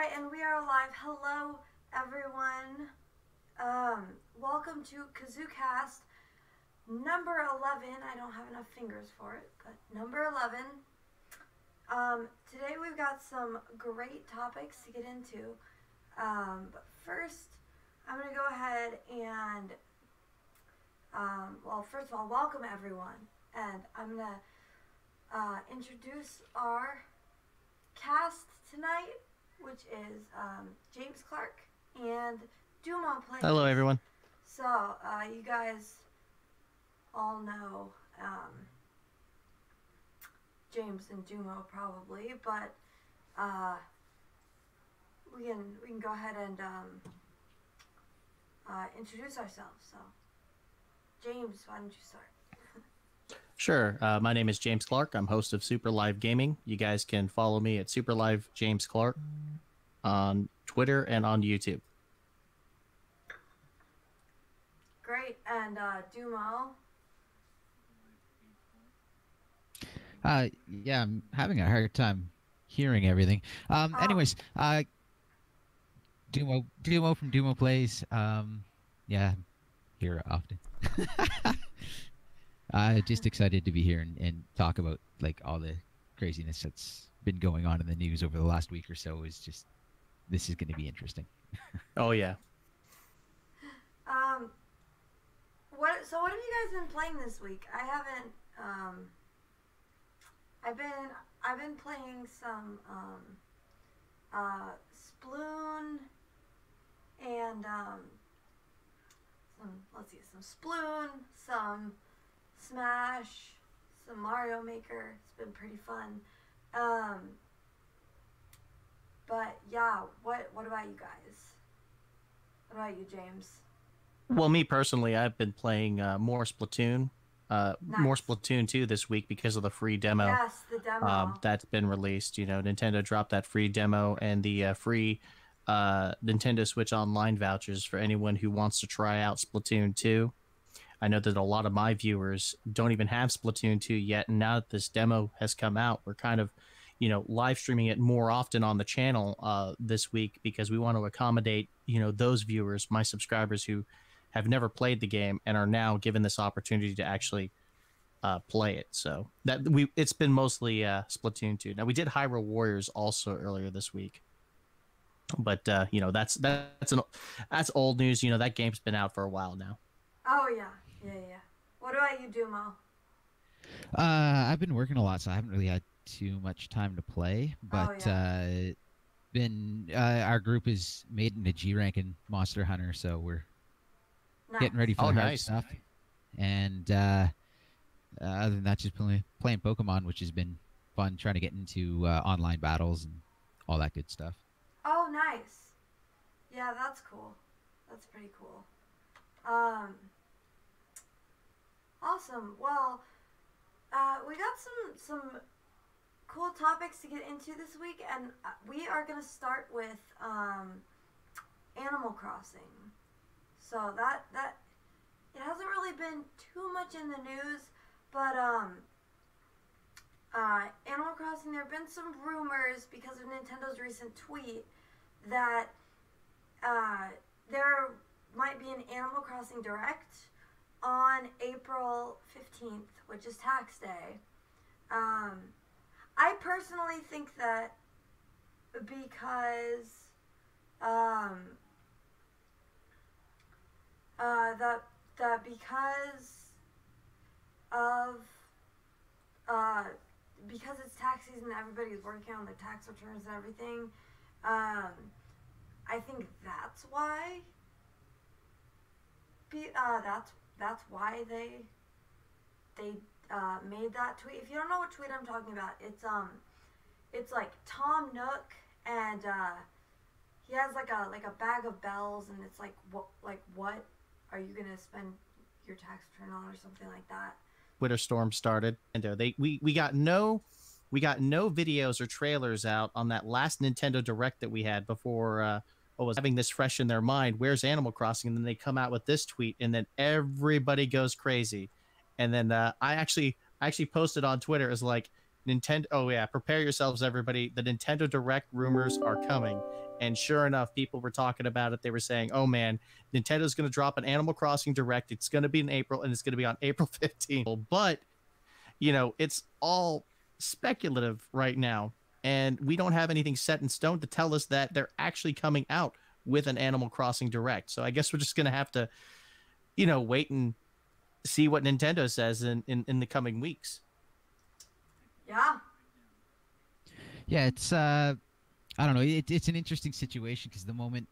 right, and we are live. Hello, everyone. Welcome to KazooCast number 11. I don't have enough fingers for it, but number 11. Today we've got some great topics to get into. But first, I'm going to go ahead and, first of all, welcome everyone. And I'm going to introduce our cast tonight, which is James Clark and Dumo plays. Hello, everyone. So, you guys all know James and Dumo probably, but we can go ahead and introduce ourselves. So, James, why don't you start? Sure. My name is James Clark. I'm host of Super Live Gaming. You guys can follow me at Super Live James Clark on Twitter and on YouTube. Great. And Dumo? Yeah, I'm having a hard time hearing everything. Anyways, Dumo from Dumo Plays. Yeah, here often. Just excited to be here and talk about like all the craziness that's been going on in the news over the last week or so. This is going to be interesting. Oh yeah. What have you guys been playing this week? I haven't. I've been playing some Sploon and some Sploon, some Smash, some Mario Maker. It's been pretty fun. But yeah, what about you guys? What about you, James? Well, me personally, I've been playing more Splatoon, Nice. more Splatoon 2 this week because of the free demo. Yes, the demo. That's been released. You know, Nintendo dropped that free demo and the free Nintendo Switch Online vouchers for anyone who wants to try out Splatoon 2. I know that a lot of my viewers don't even have Splatoon 2 yet, and now that this demo has come out, we're kind of, live streaming it more often on the channel this week because we want to accommodate, those viewers, my subscribers who have never played the game and are now given this opportunity to actually play it. So it's been mostly Splatoon 2. Now we did Hyrule Warriors also earlier this week, but that's old news. That game's been out for a while now. Oh yeah. What about you, Dumo? I've been working a lot, so I haven't really had too much time to play. But our group is made in a G rank in Monster Hunter, so we're getting ready for the hard stuff. And other than that, just playing Pokemon, which has been fun, trying to get into online battles and all that good stuff. Oh, nice. Yeah, that's cool. That's pretty cool. Awesome. Well, we got some cool topics to get into this week, and we are going to start with Animal Crossing. So that it hasn't really been too much in the news, but Animal Crossing, there have been some rumors because of Nintendo's recent tweet that there might be an Animal Crossing Direct on April 15th, which is tax day. I personally think that because because it's tax season, everybody's working on their tax returns and everything. I think that's why. That's why they made that tweet. If you don't know what tweet I'm talking about, it's like Tom Nook, and he has like a bag of bells, and it's like what are you gonna spend your tax return on, or something like that. Twitter storm started, and we got no videos or trailers out on that last Nintendo Direct that we had before. Was having this fresh in their mind. Where's Animal Crossing? And then they come out with this tweet, and then everybody goes crazy. And then I actually posted on Twitter as like, Nintendo. Oh yeah, prepare yourselves, everybody. The Nintendo Direct rumors are coming, and sure enough, people were talking about it. They were saying, "Oh man, Nintendo's going to drop an Animal Crossing Direct. It's going to be in April, and it's going to be on April 15th." But it's all speculative right now, and we don't have anything set in stone to tell us that they're actually coming out with an Animal Crossing Direct. So I guess we're just going to have to, wait and see what Nintendo says in the coming weeks. Yeah. Yeah, it's I don't know. It's an interesting situation because the moment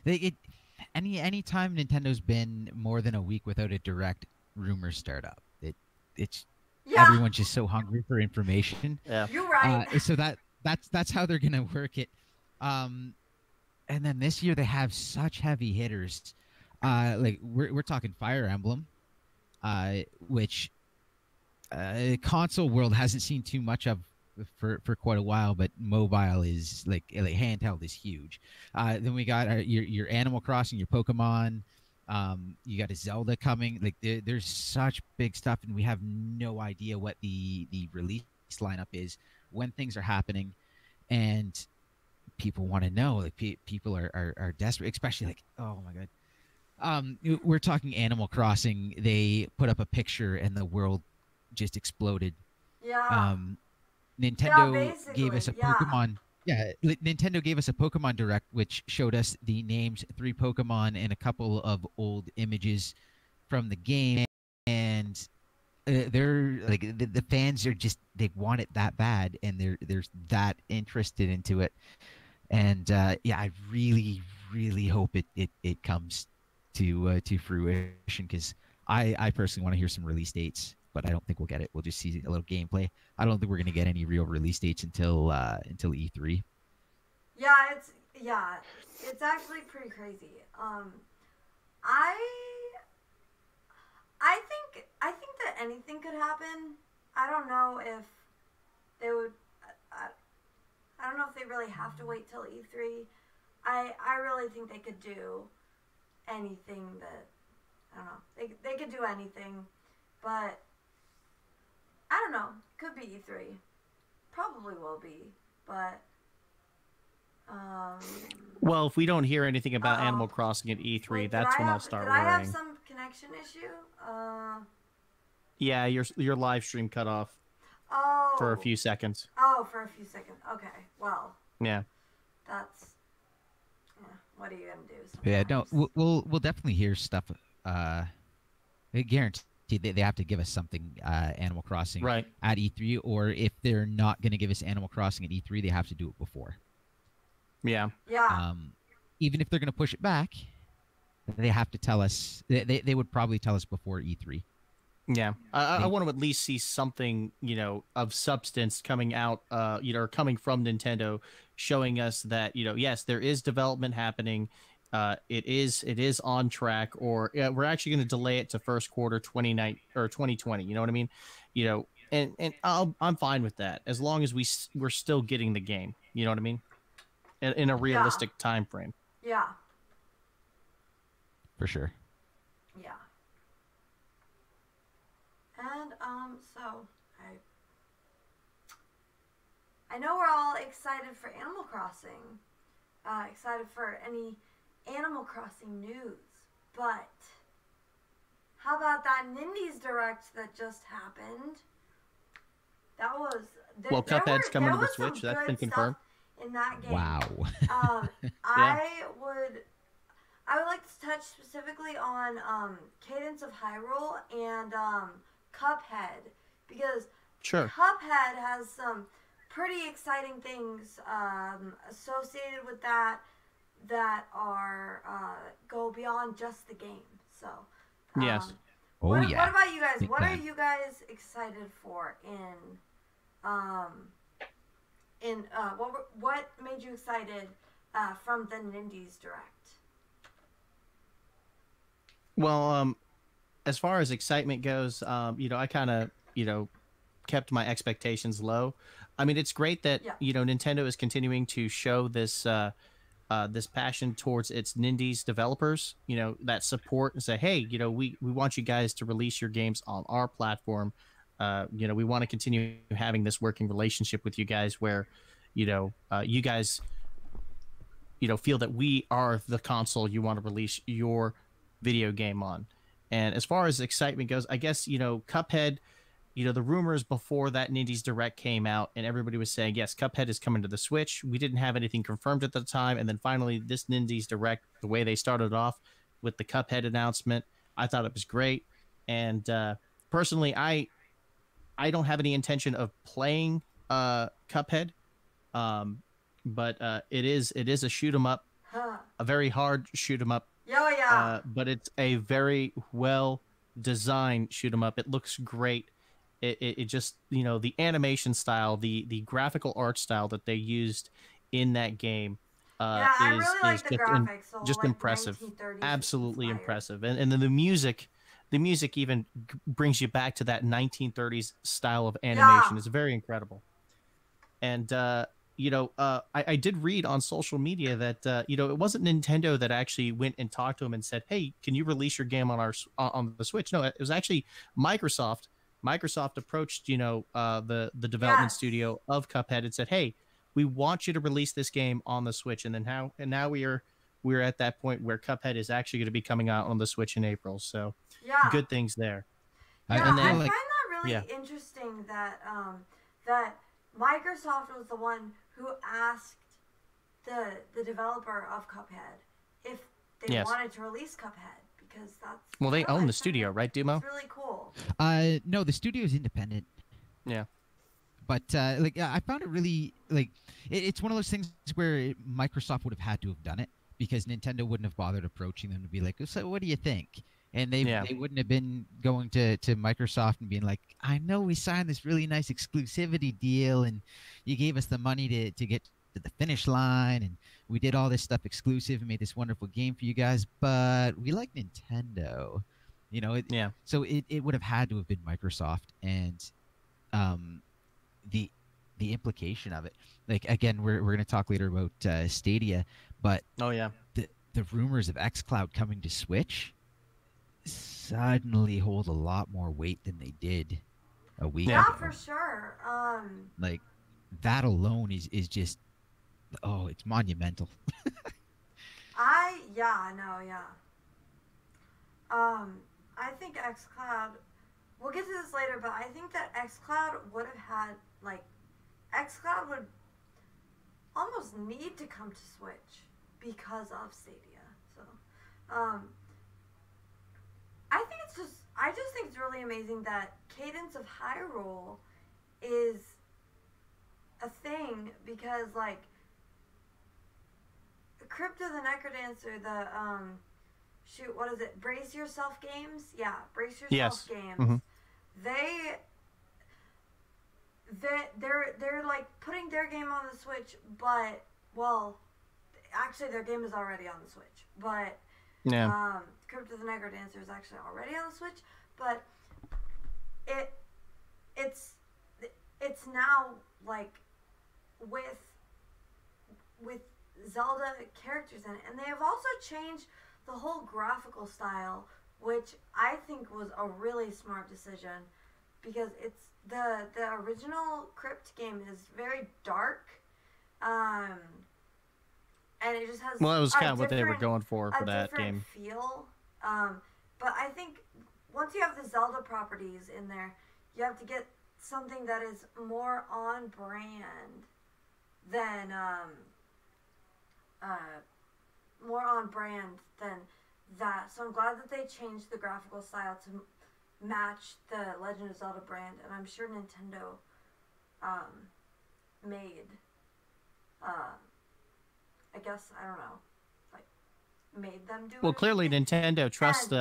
any time Nintendo's been more than a week without a direct, rumors start up. It's everyone's just so hungry for information. Yeah, you're right. So that's how they're gonna work it. And then this year they have such heavy hitters. Like we're talking Fire Emblem, which console world hasn't seen too much of for quite a while, but mobile is like handheld is huge. Then we got your Animal Crossing, your Pokemon. You got a Zelda coming. Like there's such big stuff, and we have no idea what the release lineup is, when things are happening, and people want to know. Like people are desperate, especially like, oh my god. We're talking Animal Crossing. They put up a picture, and the world just exploded. Yeah. Nintendo gave us a Pokemon. Yeah, Nintendo gave us a Pokemon Direct, which showed us the names, 3 Pokemon, and a couple of old images from the game. And they're like the fans are just, they want it that bad, and they're that interested into it. And I really, really hope it comes to fruition, because I personally want to hear some release dates, but I don't think we'll get it. We'll just see a little gameplay. I don't think we're going to get any real release dates until E3. Yeah, it's actually pretty crazy. I think that anything could happen. I don't know if they would. I don't know if they really have to wait till E3. I really think they could do anything that, I don't know. They could do anything, but I don't know. Could be E3. Probably will be, but well, if we don't hear anything about Animal Crossing at E3, wait, that's when I'll start worrying. Did I have some connection issue? Yeah, your live stream cut off. Oh. For a few seconds. Oh, for a few seconds. Okay. Well. Yeah. That's. Yeah. What are you gonna do? Sometimes? Yeah. No. We'll definitely hear stuff. I guarantee they have to give us something Animal Crossing right at E3, or if they're not going to give us Animal Crossing at E3, they have to do it before. Yeah. Yeah. Even if they're going to push it back, they have to tell us. They would probably tell us before E3. Yeah, I want to at least see something, of substance coming out, or coming from Nintendo, showing us that, yes, there is development happening. It is on track, or we're actually going to delay it to first quarter 2020. You know what I mean? And I'm fine with that, as long as we're still getting the game. You know what I mean? In a realistic time frame. Yeah. For sure. Yeah. And so I know we're all excited for Animal Crossing, excited for any Animal Crossing news, but how about that Nindies Direct that just happened? That was well, Cuphead's coming to the Switch. That's been confirmed. In that game. Wow. I would like to touch specifically on Cadence of Hyrule and Cuphead, because sure. Cuphead has some pretty exciting things associated with that are go beyond just the game. So yes. What about you guys? What are you guys excited for what made you excited from the Nindies Direct? Well, as far as excitement goes, I kind of, kept my expectations low. I mean, it's great that, Nintendo is continuing to show this this passion towards its Nindies developers, that support and say, hey, we want you guys to release your games on our platform. we want to continue having this working relationship with you guys where, you guys, feel that we are the console you want to release your video game on. And as far as excitement goes, I guess, Cuphead, the rumors before that Nindies Direct came out and everybody was saying, yes, Cuphead is coming to the Switch. We didn't have anything confirmed at the time. And then finally this Nindies Direct, the way they started off with the Cuphead announcement, I thought it was great. And personally, I don't have any intention of playing Cuphead. But it is a shoot 'em up, a very hard shoot 'em up. Yeah. But it's a very well designed shoot 'em up. It looks great. It just, the animation style, the graphical art style that they used in that game I really like the graphics. Just impressive. Absolutely impressive. And then the music even brings you back to that 1930s style of animation. It's very incredible. And I did read on social media that it wasn't Nintendo that actually went and talked to him and said, "Hey, can you release your game on the Switch?" No, it was actually Microsoft. Microsoft approached the development studio of Cuphead and said, "Hey, we want you to release this game on the Switch." And now we're at that point where Cuphead is actually going to be coming out on the Switch in April. So good things there. I find that really interesting that that Microsoft was the one who asked the developer of Cuphead if they wanted to release Cuphead, because that's they own the studio, right, Dumo? It's really cool. No, the studio is independent. Yeah. But I found it really it's one of those things where Microsoft would have had to have done it because Nintendo wouldn't have bothered approaching them to be like, "So what do you think?" And they wouldn't have been going to Microsoft and being like, "I know we signed this really nice exclusivity deal and you gave us the money to get to the finish line and we did all this stuff exclusive and made this wonderful game for you guys, but we like Nintendo." So it would have had to have been Microsoft. And the implication of it, again, we're going to talk later about Stadia, but the rumors of xCloud coming to Switch suddenly hold a lot more weight than they did a week ago. Yeah, for sure. That alone is just, it's monumental. I think xCloud, we'll get to this later, but I think that xCloud would have had, xCloud would almost need to come to Switch because of Stadia. So, I just think it's really amazing that Cadence of Hyrule is a thing, because Crypto the Necrodancer, what is it? Brace Yourself games? Yeah, Brace Yourself games. Mm-hmm. They're putting their game on the Switch, but actually their game is already on the Switch, but Crypto the Necrodancer is actually already on the Switch, but it's now with Zelda characters in it, and they have also changed the whole graphical style, which I think was a really smart decision, because it's the original Crypt game is very dark, and it just has it was kind of what they were going for that game. Feel, but I think once you have the Zelda properties in there, you have to get something that is more on brand than that. So I'm glad that they changed the graphical style to match the Legend of Zelda brand, and I'm sure Nintendo made made them do it. Well, clearly Nintendo trusts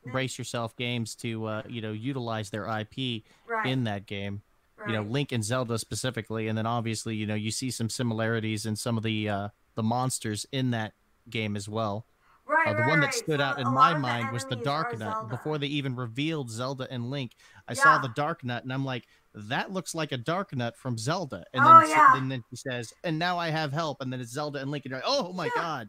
Brace Yourself games to utilize their IP in that game. Right. Link and Zelda specifically, and then obviously you see some similarities in some of the monsters in that game as well. Right, the one that stood out in my mind was the Dark Nut. Before they even revealed Zelda and Link, I saw the Dark Nut, and I'm like, that looks like a Dark Nut from Zelda. And then she says, "And now I have help," and then it's Zelda and Link, and you're like, oh my god.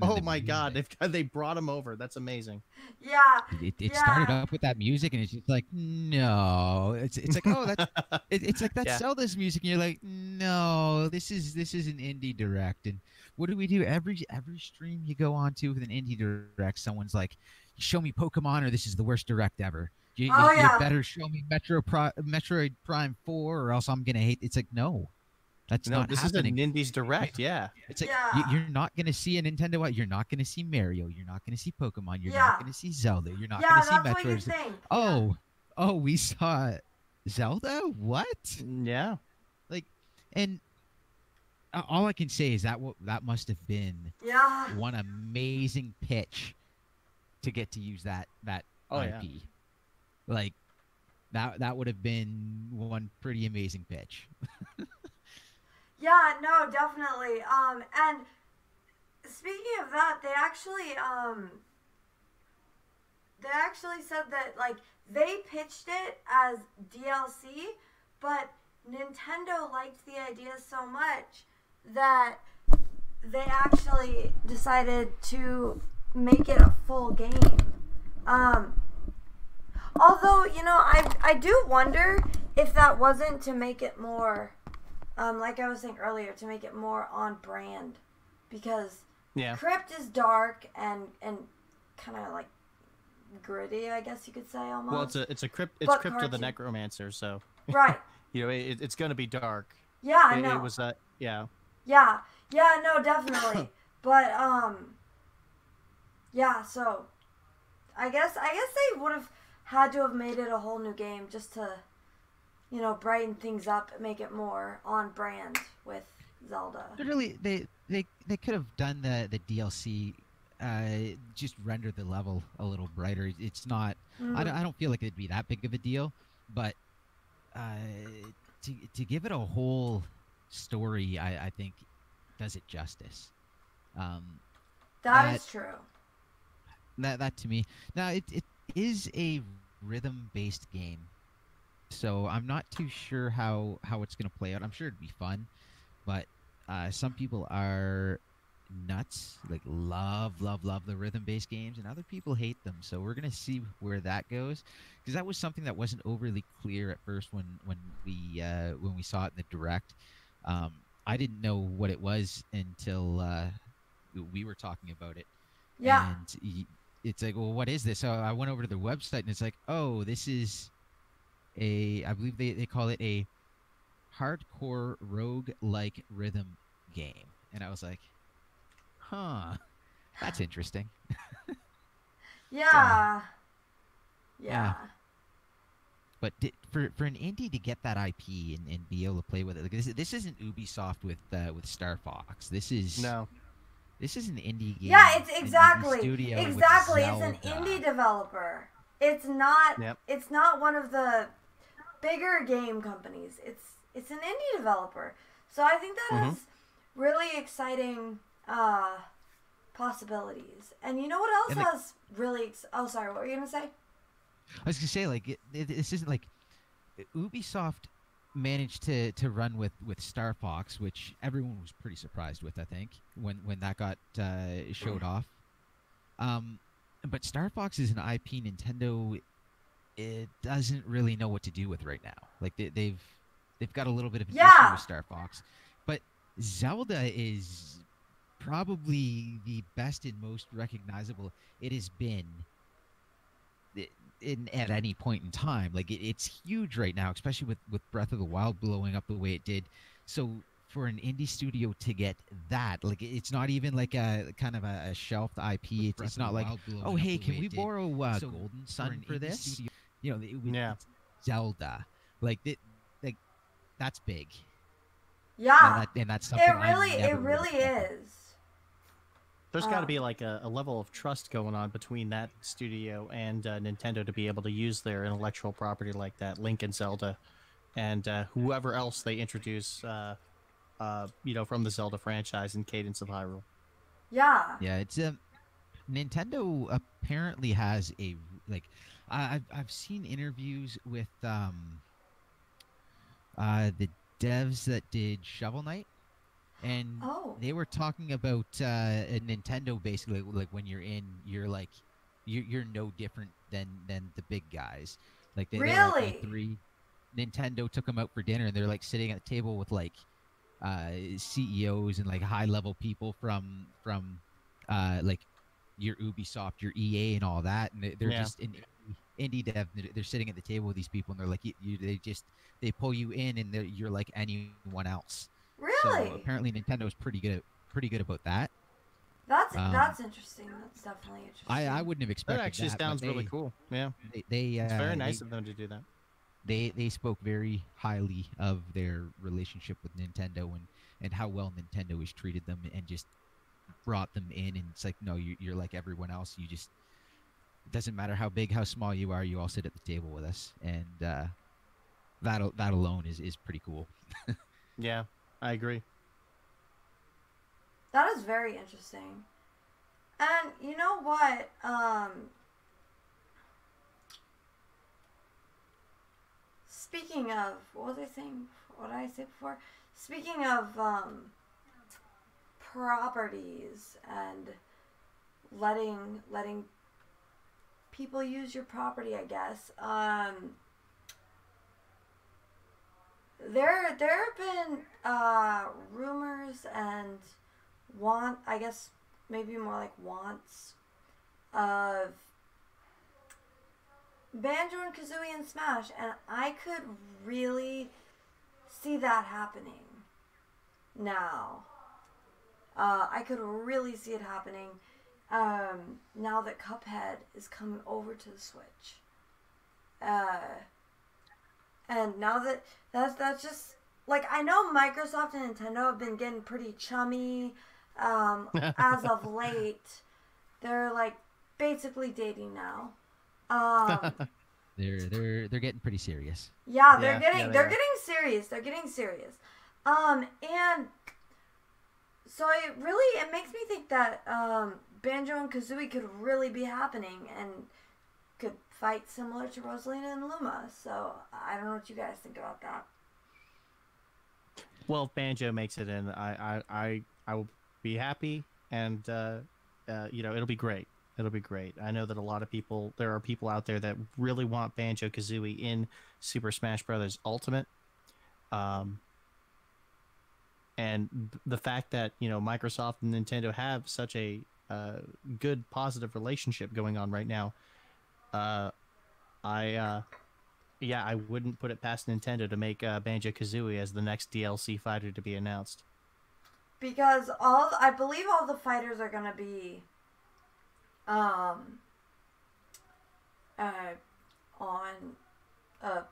Oh my God, they brought him over. That's amazing. Yeah. It started up with that music, and it's just like, no. It's like, oh, that's it's like that's Zelda's music, and you're like, no, this is an indie direct. And what do we do every stream you go on to with an indie direct? Someone's like, show me Pokemon, or this is the worst direct ever. You better show me Metroid Prime 4, or else I'm gonna hate. It's like, no. That's not happening. This is a Nindies direct, yeah. It's like you're not going to see a Nintendo. You're not going to see Mario. You're not going to see Pokemon. You're not going to see Zelda. You're not going to see Metroid. What you think. Oh, we saw Zelda? What? Yeah. Like, and all I can say is that must have been one amazing pitch to get to use that IP. Yeah. Like, that would have been one pretty amazing pitch. Yeah, no, definitely. And speaking of that, they actually said that, like, they pitched it as DLC, but Nintendo liked the idea so much that they actually decided to make it a full game. Although, you know, I do wonder if that wasn't to make it more... like I was saying earlier, to make it more on brand, because Crypt is dark and kind of like gritty, I guess you could say, almost. Well, it's Crypt of the Necromancer, so right. You know, it's going to be dark. Yeah, I know. It was yeah. Yeah, no, definitely. But yeah. So, I guess they would have had to have made it a whole new game just to, you know, brighten things up and make it more on brand with Zelda. Literally, they could have done the DLC, just render the level a little brighter. It's not. I don't feel like it'd be that big of a deal, but to give it a whole story, I think does it justice. That is true. That to me. Now it is a rhythm-based game. So I'm not too sure how it's going to play out. I'm sure it'd be fun, but some people are nuts, like love the rhythm-based games, and other people hate them. So we're going to see where that goes, because that was something that wasn't overly clear at first when we saw it in the direct. I didn't know what it was until we were talking about it. Yeah. And it's like, well, what is this? So I went over to their website, and it's like, oh, this is I believe they call it a hardcore rogue-like rhythm game. And I was like, huh, that's interesting. Yeah. So, yeah. But for an indie to get that IP and be able to play with it, like this isn't Ubisoft with Star Fox. This is an indie game. Yeah, it's exactly. It's an indie developer. It's not. Yep. It's not one of the bigger game companies. It's an indie developer. So I think that has really exciting possibilities. And you know what else has really? Oh, sorry. What were you gonna say? I was gonna say, like, this isn't like Ubisoft managed to run with Star Fox, which everyone was pretty surprised with. I think when that got showed off. But Star Fox is an IP Nintendo it doesn't really know what to do with right now. Like they've got a little bit of an issue with Star Fox, but Zelda is probably the best and most recognizable it has been at any point in time. Like it's huge right now, especially with Breath of the Wild blowing up the way it did. So for an indie studio to get that, like it's not even like a kind of a shelved IP. It's not like, oh hey, can we borrow Golden Sun for this? Studio, you know, it's Zelda. Like that's big. Yeah, and that's something it really is. There's got to be like a level of trust going on between that studio and Nintendo to be able to use their intellectual property like that, Link and Zelda, and whoever else they introduce, from the Zelda franchise and Cadence of Hyrule. Yeah. Yeah, it's Nintendo apparently has a I've seen interviews with the devs that did Shovel Knight. and Oh. they were talking about Nintendo basically, like when you're in, you're like, you're no different than the big guys. Like they're like all three. Nintendo took them out for dinner, and they're like sitting at the table with like CEOs and like high level people from like your Ubisoft, your EA, and all that, and they're just in indie dev. They're sitting at the table with these people, and they're like, they pull you in, and you're like anyone else. Really? So apparently Nintendo's pretty good about that. That's interesting. That's definitely interesting. I wouldn't have expected that. Actually sounds really cool. Yeah. It's very nice of them to do that. They spoke very highly of their relationship with Nintendo and how well Nintendo has treated them and just brought them in. And it's like, no, you're like everyone else. You just, it doesn't matter how big, how small you are. You all sit at the table with us, and that alone is pretty cool. Yeah, I agree. That is very interesting. And you know what? Speaking of, what was I saying? What did I say before? Speaking of properties and letting people use your property, I guess. There have been rumors and I guess maybe more like wants of Banjo and Kazooie and Smash, and I could really see that happening now. I could really see it happening now that Cuphead is coming over to the Switch. And now that's just, like, I know Microsoft and Nintendo have been getting pretty chummy as of late. They're like basically dating now. They're getting pretty serious. Yeah, they're getting serious. They're getting serious. And so it makes me think that Banjo and Kazooie could really be happening and could fight similar to Rosalina and Luma. So I don't know what you guys think about that. Well, if Banjo makes it in, I will be happy, and it'll be great. It'll be great. I know that there are people out there that really want Banjo-Kazooie in Super Smash Bros. Ultimate. And the fact that, Microsoft and Nintendo have such a good, positive relationship going on right now, I wouldn't put it past Nintendo to make Banjo-Kazooie as the next DLC fighter to be announced. Because I believe all the fighters are going to be on a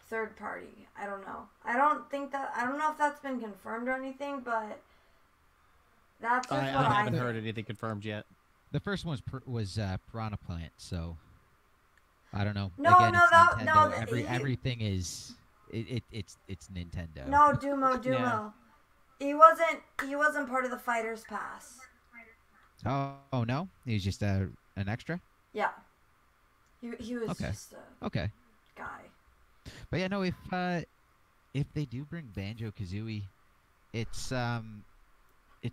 third party. I don't know. I don't know if that's been confirmed or anything, but that's just what I haven't heard anything confirmed yet. The first one was Piranha Plant, so I don't know. No, again, no, it's no, Nintendo. Everything is it's Nintendo. No, Dumo. Yeah. He wasn't part of the Fighters Pass. Oh no, he was just an extra. Yeah, he was just a guy. But yeah, no, if they do bring Banjo-Kazooie, it's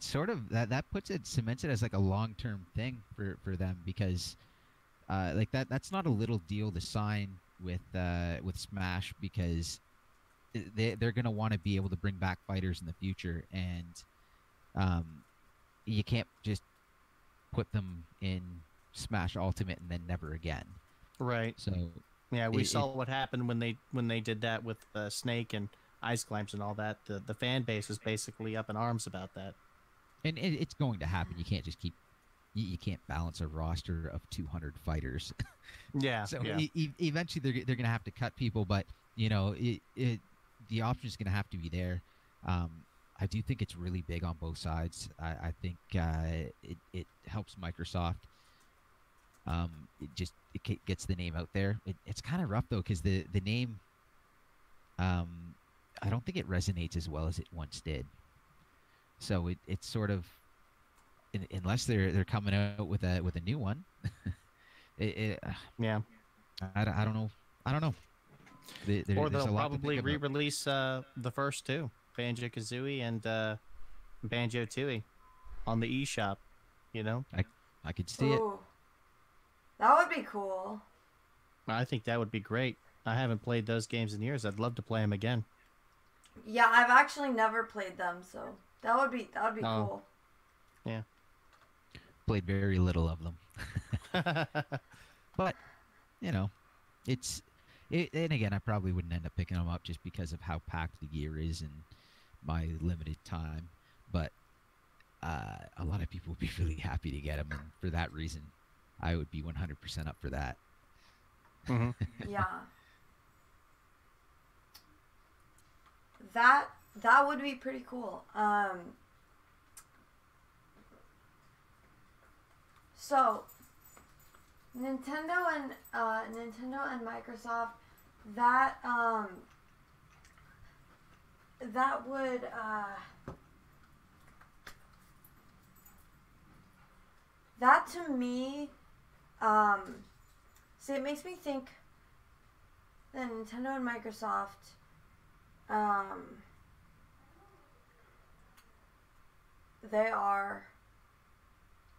sort of that puts it, cements it as like a long-term thing for them, because like that's not a little deal to sign with Smash, because they're gonna want to be able to bring back fighters in the future, and you can't just put them in Smash Ultimate and then never again. Right. So yeah, we saw what happened when they did that with Snake and Ice Climbs and all that. The fan base was basically up in arms about that. And it's going to happen. You can't just you can't balance a roster of 200 fighters. Yeah. So eventually they're going to have to cut people, but the option is going to have to be there. I do think it's really big on both sides. I think it helps Microsoft. It gets the name out there. It's kind of rough though, because the name, I don't think it resonates as well as it once did. So it's sort of, unless they're coming out with a new one. Yeah. I don't know. Or they'll probably re-release the first two, Banjo-Kazooie and Banjo-Tooie on the eShop, you know? I could see it. That would be cool. I think that would be great. I haven't played those games in years. I'd love to play them again. Yeah, I've actually never played them, so that would be cool. Yeah. Played very little of them. But, you know, and again, I probably wouldn't end up picking them up just because of how packed the gear is and my limited time. But a lot of people would be really happy to get them, and for that reason, I would be 100% up for that. Mm-hmm. Yeah. That would be pretty cool. So Nintendo and Microsoft, that would that to me, see, it makes me think that Nintendo and Microsoft, they are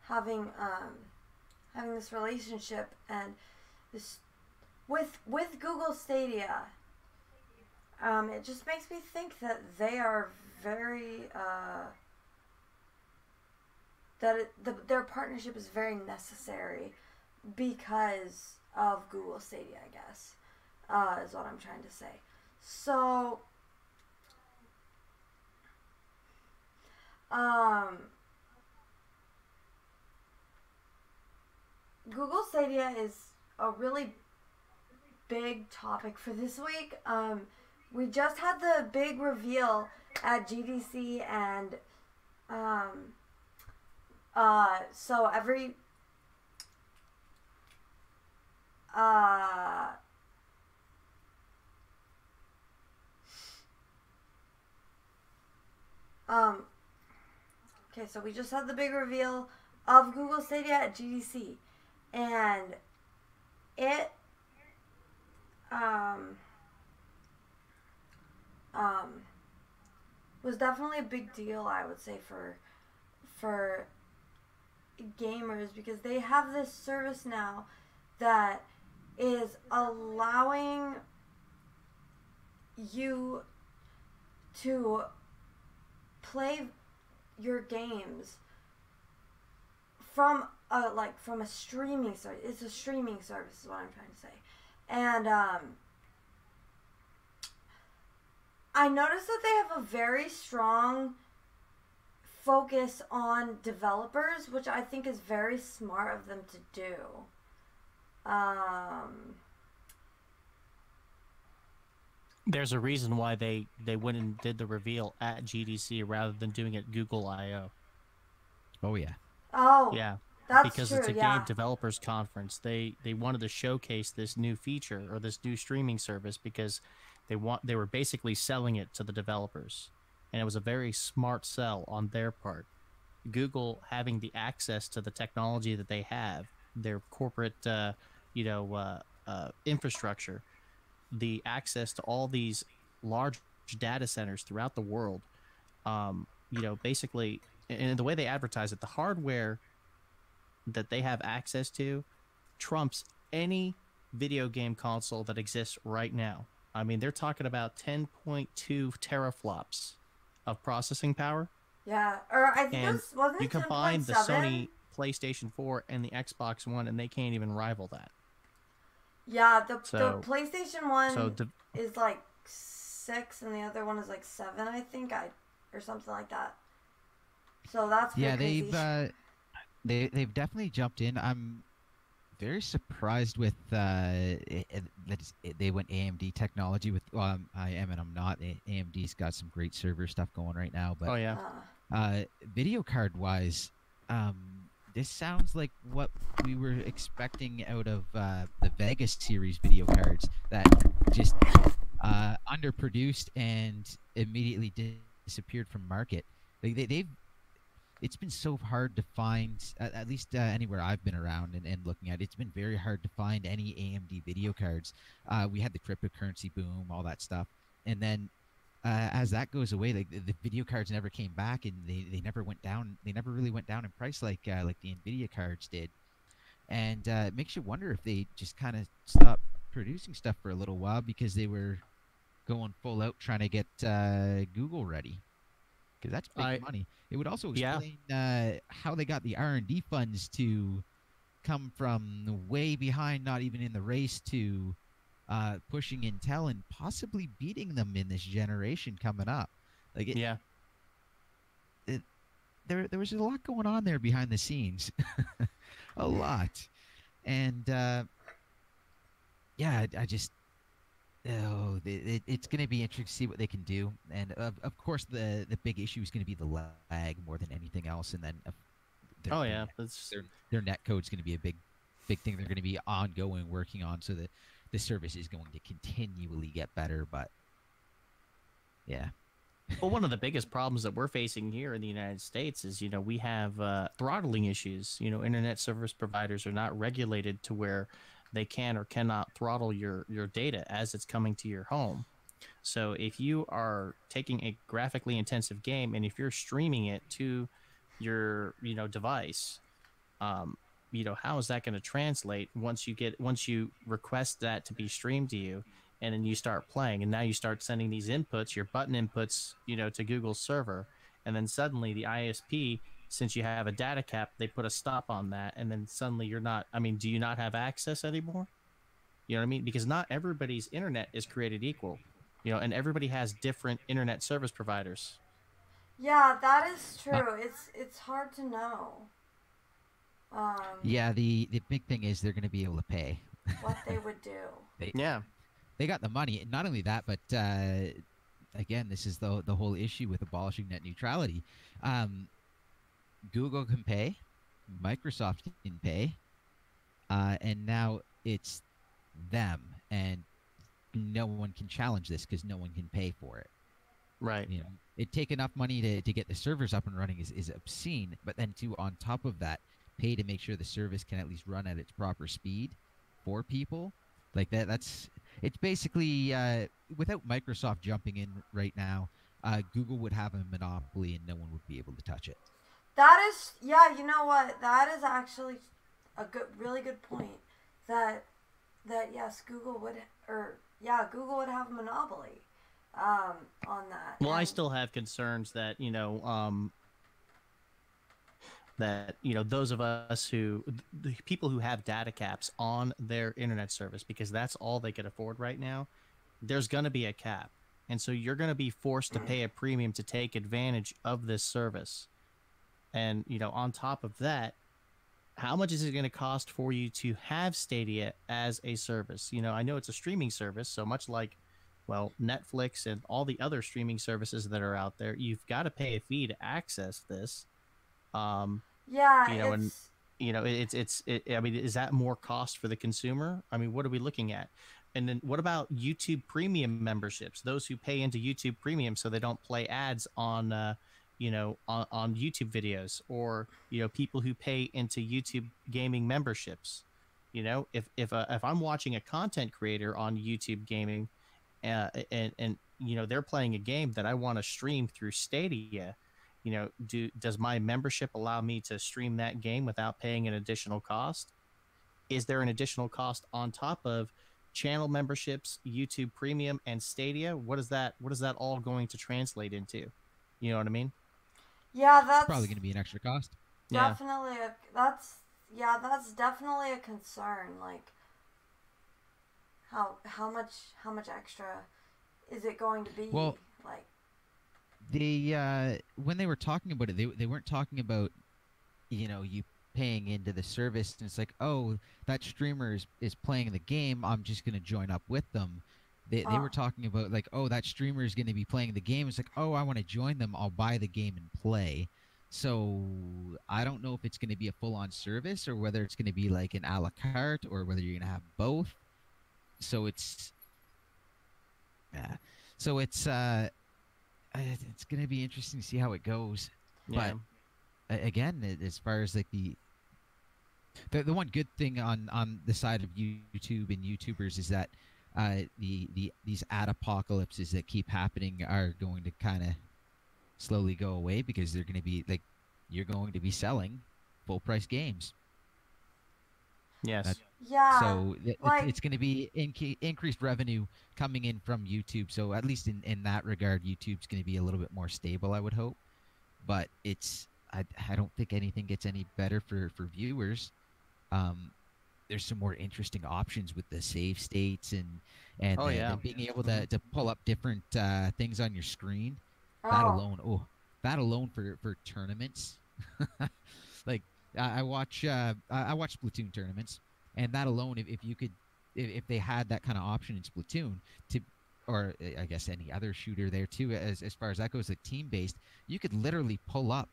having this relationship and this with Google Stadia. It just makes me think that they are very their partnership is very necessary because of Google Stadia, I guess, is what I'm trying to say. So, Google Stadia is a really big topic for this week. We just had the big reveal at GDC, and so every okay, so we just had the big reveal of Google Stadia at GDC, and it was definitely a big deal, I would say, for gamers, because they have this service now that is allowing you to play your games from a streaming service. It's a streaming service, is what I'm trying to say. And I noticed that they have a very strong focus on developers, which I think is very smart of them to do. There's a reason why they went and did the reveal at GDC rather than doing it Google I/O. Oh yeah. Oh yeah. That's because true, it's a yeah. game developers conference. They wanted to showcase this new feature or this new streaming service because they were basically selling it to the developers, and it was a very smart sell on their part. Google having the access to the technology that they have, their corporate infrastructure, the access to all these large data centers throughout the world, basically, and the way they advertise it, the hardware that they have access to trumps any video game console that exists right now. I mean, they're talking about 10.2 teraflops of processing power. Yeah, or I think and it wasn't you it combine the 10.7? Sony PlayStation 4 and the Xbox One, and they can't even rival that. Yeah, the PlayStation 1 so is like 6 and the other one is like 7, I think, or something like that. So that's crazy. They've definitely jumped in. I'm very surprised with that they went AMD technology with. Well, I am and I'm not. AMD's got some great server stuff going right now, but oh yeah. Video card wise, this sounds like what we were expecting out of the Vegas series video cards that just underproduced and immediately disappeared from market. It's been so hard to find, at least anywhere I've been around and looking at it, it's been very hard to find any AMD video cards. We had the cryptocurrency boom, all that stuff. And then as that goes away, like the video cards never came back, and they never went down. They never really went down in price like the Nvidia cards did, and it makes you wonder if they just kind of stopped producing stuff for a little while because they were going full out trying to get Google ready, because that's big money. It would also explain how they got the R&D funds to come from way behind, not even in the race, to pushing Intel and possibly beating them in this generation coming up. Like there was a lot going on there behind the scenes, a lot, and I just it's going to be interesting to see what they can do, and of course the big issue is going to be the lag more than anything else, and then their net code is going to be a big thing they're going to be ongoing working on, so that the service is going to continually get better. But well, one of the biggest problems that we're facing here in the United States is, we have throttling issues. Internet service providers are not regulated to where they can or cannot throttle your data as it's coming to your home. So if you are taking a graphically intensive game, and if you're streaming it to your device, how is that going to translate once you request that to be streamed to you, and then you start playing, and now you start sending these inputs, your button inputs, to Google's server, and then suddenly the ISP, since you have a data cap, they put a stop on that, and then suddenly you're not. I mean, do you not have access anymore? You know what I mean? Because not everybody's internet is created equal, and everybody has different internet service providers. Yeah, that is true. It's hard to know. The big thing is they're going to be able to pay what they would do. They got the money. Not only that, but again, this is the whole issue with abolishing net neutrality. Google can pay, Microsoft can pay, and now it's them, and no one can challenge this because no one can pay for it. Right. It take enough money to get the servers up and running is obscene, but then on top of that, pay to make sure the service can at least run at its proper speed for people. Like that's it's basically without Microsoft jumping in right now, Google would have a monopoly and no one would be able to touch it. That is, you know what? That is actually a really good point. That yes, Google would have a monopoly on that. Well, I still have concerns that those of us the people who have data caps on their internet service, because that's all they can afford right now, there's going to be a cap, and so you're going to be forced to pay a premium to take advantage of this service. And on top of that, how much is it going to cost for you to have Stadia as a service? I know it's a streaming service, so much like, well, Netflix and all the other streaming services that are out there, you've got to pay a fee to access this. I mean, is that more cost for the consumer? I mean, what are we looking at? And then what about YouTube Premium memberships? Those who pay into YouTube Premium so they don't play ads on YouTube videos, or people who pay into YouTube gaming memberships. If I'm watching a content creator on YouTube gaming, and they're playing a game that I want to stream through Stadia, does my membership allow me to stream that game without paying an additional cost? Is there an additional cost on top of channel memberships, YouTube Premium, and Stadia? What is that all going to translate into? You know what I mean? Yeah, that's probably going to be an extra cost. Definitely, that's definitely a concern. Like, how much extra is it going to be? Well, like, when they were talking about it, they weren't talking about you paying into the service, and it's like, oh, that streamer is playing the game, I'm just going to join up with them. They were talking about like, oh, that streamer is going to be playing the game. It's like, oh, I want to join them. I'll buy the game and play. So I don't know if it's going to be a full-on service or whether it's going to be like an a la carte or whether you're going to have both. So it's going to be interesting to see how it goes. Yeah. But again, as far as like the one good thing on the side of YouTube and YouTubers is that these ad apocalypses that keep happening are going to kind of slowly go away because they're going to be like you're going to be selling full price games. Yes. Yeah. So like, it's going to be increased revenue coming in from YouTube. So at least in that regard, YouTube's going to be a little bit more stable, I would hope. But I don't think anything gets any better for viewers. There's some more interesting options with the save states and being able to pull up different things on your screen. That alone for tournaments. Like I watch Splatoon tournaments, and that alone, if you could, if they had that kind of option in Splatoon or I guess any other shooter there too, as far as that goes, like team based, you could literally pull up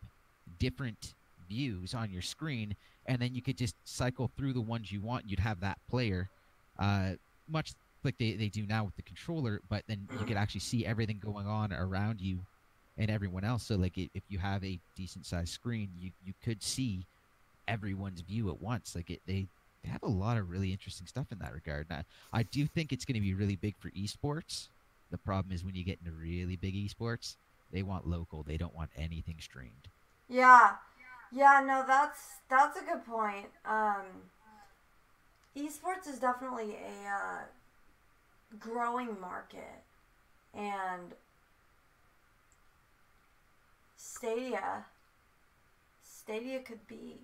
different views on your screen, and then you could just cycle through the ones you want. You'd have that player, much like they do now with the controller, but then you could actually see everything going on around you and everyone else. So like if you have a decent sized screen, you could see everyone's view at once. Like they have a lot of really interesting stuff in that regard. Now, I do think it's going to be really big for esports. The problem is when you get into really big esports, they want local. They don't want anything streamed. Yeah. Yeah, no, that's a good point. Esports is definitely a growing market, and Stadia could be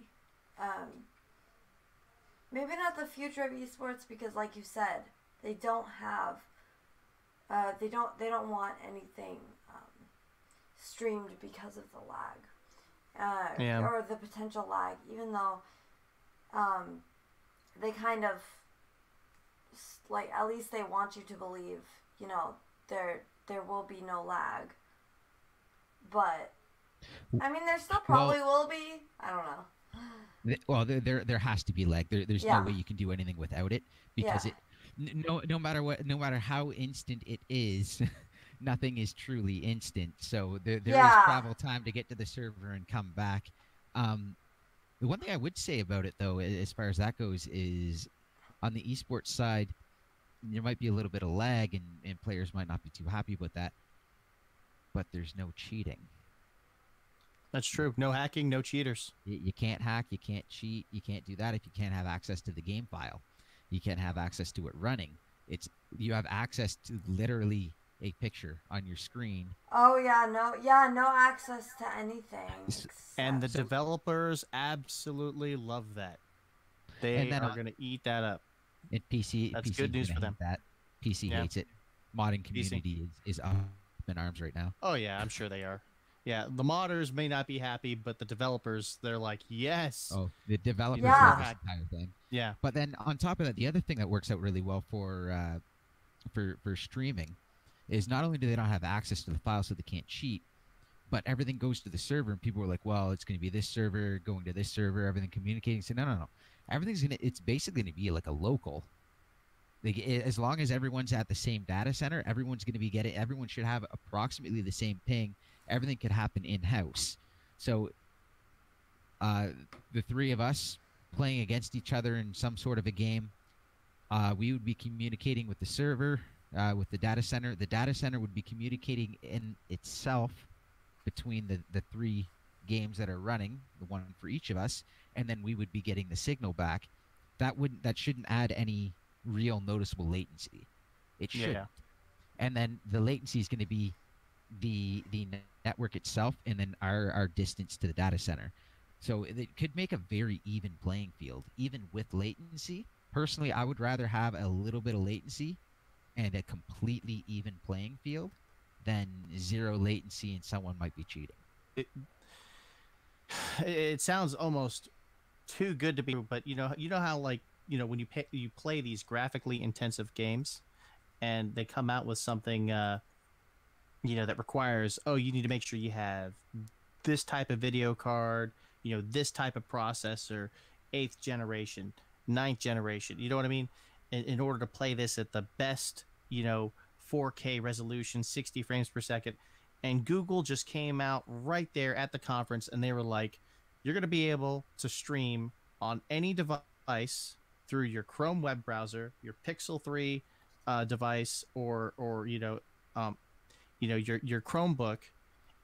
maybe not the future of esports, because like you said, they don't have they don't want anything streamed because of the lag or the potential lag, even though they kind of like, at least they want you to believe, you know, there will be no lag, but I mean, there still probably will be. I don't know. Well, there has to be lag. There's no way you can do anything without it, because no matter what, no matter how instant it is, nothing is truly instant. So there is travel time to get to the server and come back. The one thing I would say about it, though, as far as that goes, is on the esports side, there might be a little bit of lag, and players might not be too happy with that. But there's no cheating. That's true. No hacking, no cheaters. You can't hack, you can't cheat, you can't do that if you can't have access to the game file. You can't have access to it running. You have access to literally a picture on your screen. Oh no access to anything. And the developers absolutely love that. They are going to eat that up. At PC, that's PC good news for them. That PC hates it. Modding community is up in arms right now. Oh yeah, I'm sure they are. Yeah, the modders may not be happy, but the developers, they're like, yes. Oh, the developers love this entire thing. Yeah. But then on top of that, the other thing that works out really well for streaming is not only do they not have access to the file, so they can't cheat, but everything goes to the server, and people are like, well, it's going to be this server going to this server, everything communicating. So no. It's basically going to be like a local. Like, as long as everyone's at the same data center, everyone should have approximately the same ping. Everything could happen in-house. So the three of us playing against each other in some sort of a game, we would be communicating with the server, with the data center. The data center would be communicating in itself between the three games that are running, the one for each of us, and then we would be getting the signal back. That shouldn't add any real noticeable latency. It should. Yeah. And then the latency is going to be the network itself, and then our distance to the data center. So it could make a very even playing field, even with latency. Personally, I would rather have a little bit of latency and a completely even playing field than zero latency and someone might be cheating. It sounds almost too good to be, but you know how, like, you know, when you play these graphically intensive games, and they come out with something, you know, that requires, you need to make sure you have this type of video card, you know, this type of processor, 8th generation, 9th generation. You know what I mean? In order to play this at the best, you know, 4K resolution, 60 frames per second. And Google just came out right there at the conference, and they were like, you're going to be able to stream on any device through your Chrome web browser, your Pixel 3, device or your Chromebook,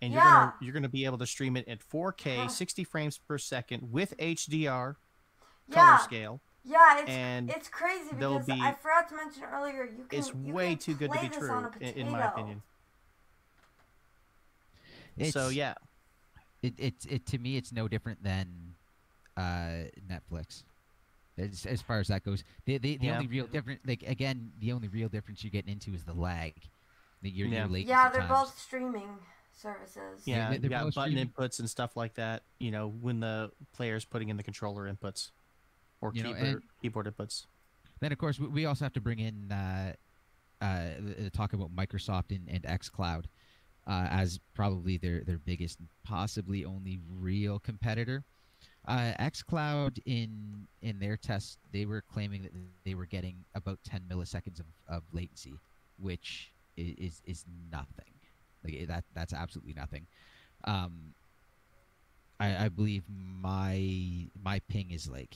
and Yeah. you're gonna be able to stream it at 4K, 60 frames per second with HDR color scale. Yeah, and it's crazy because I forgot to mention earlier it's way too good to be true in my opinion. So yeah, it to me it's no different than Netflix. As far as that goes, the only real difference, the only real difference you're getting into is the lag. Your latency they're times. both streaming services. Yeah, you got button inputs and stuff like that. When the player's putting in the controller inputs or keyboard inputs. Then of course we also have to bring in talk about Microsoft and xCloud as probably their biggest, possibly only real competitor. xCloud in their test, they were claiming that they were getting about 10 milliseconds of latency, which is nothing. That's absolutely nothing. I believe my ping is like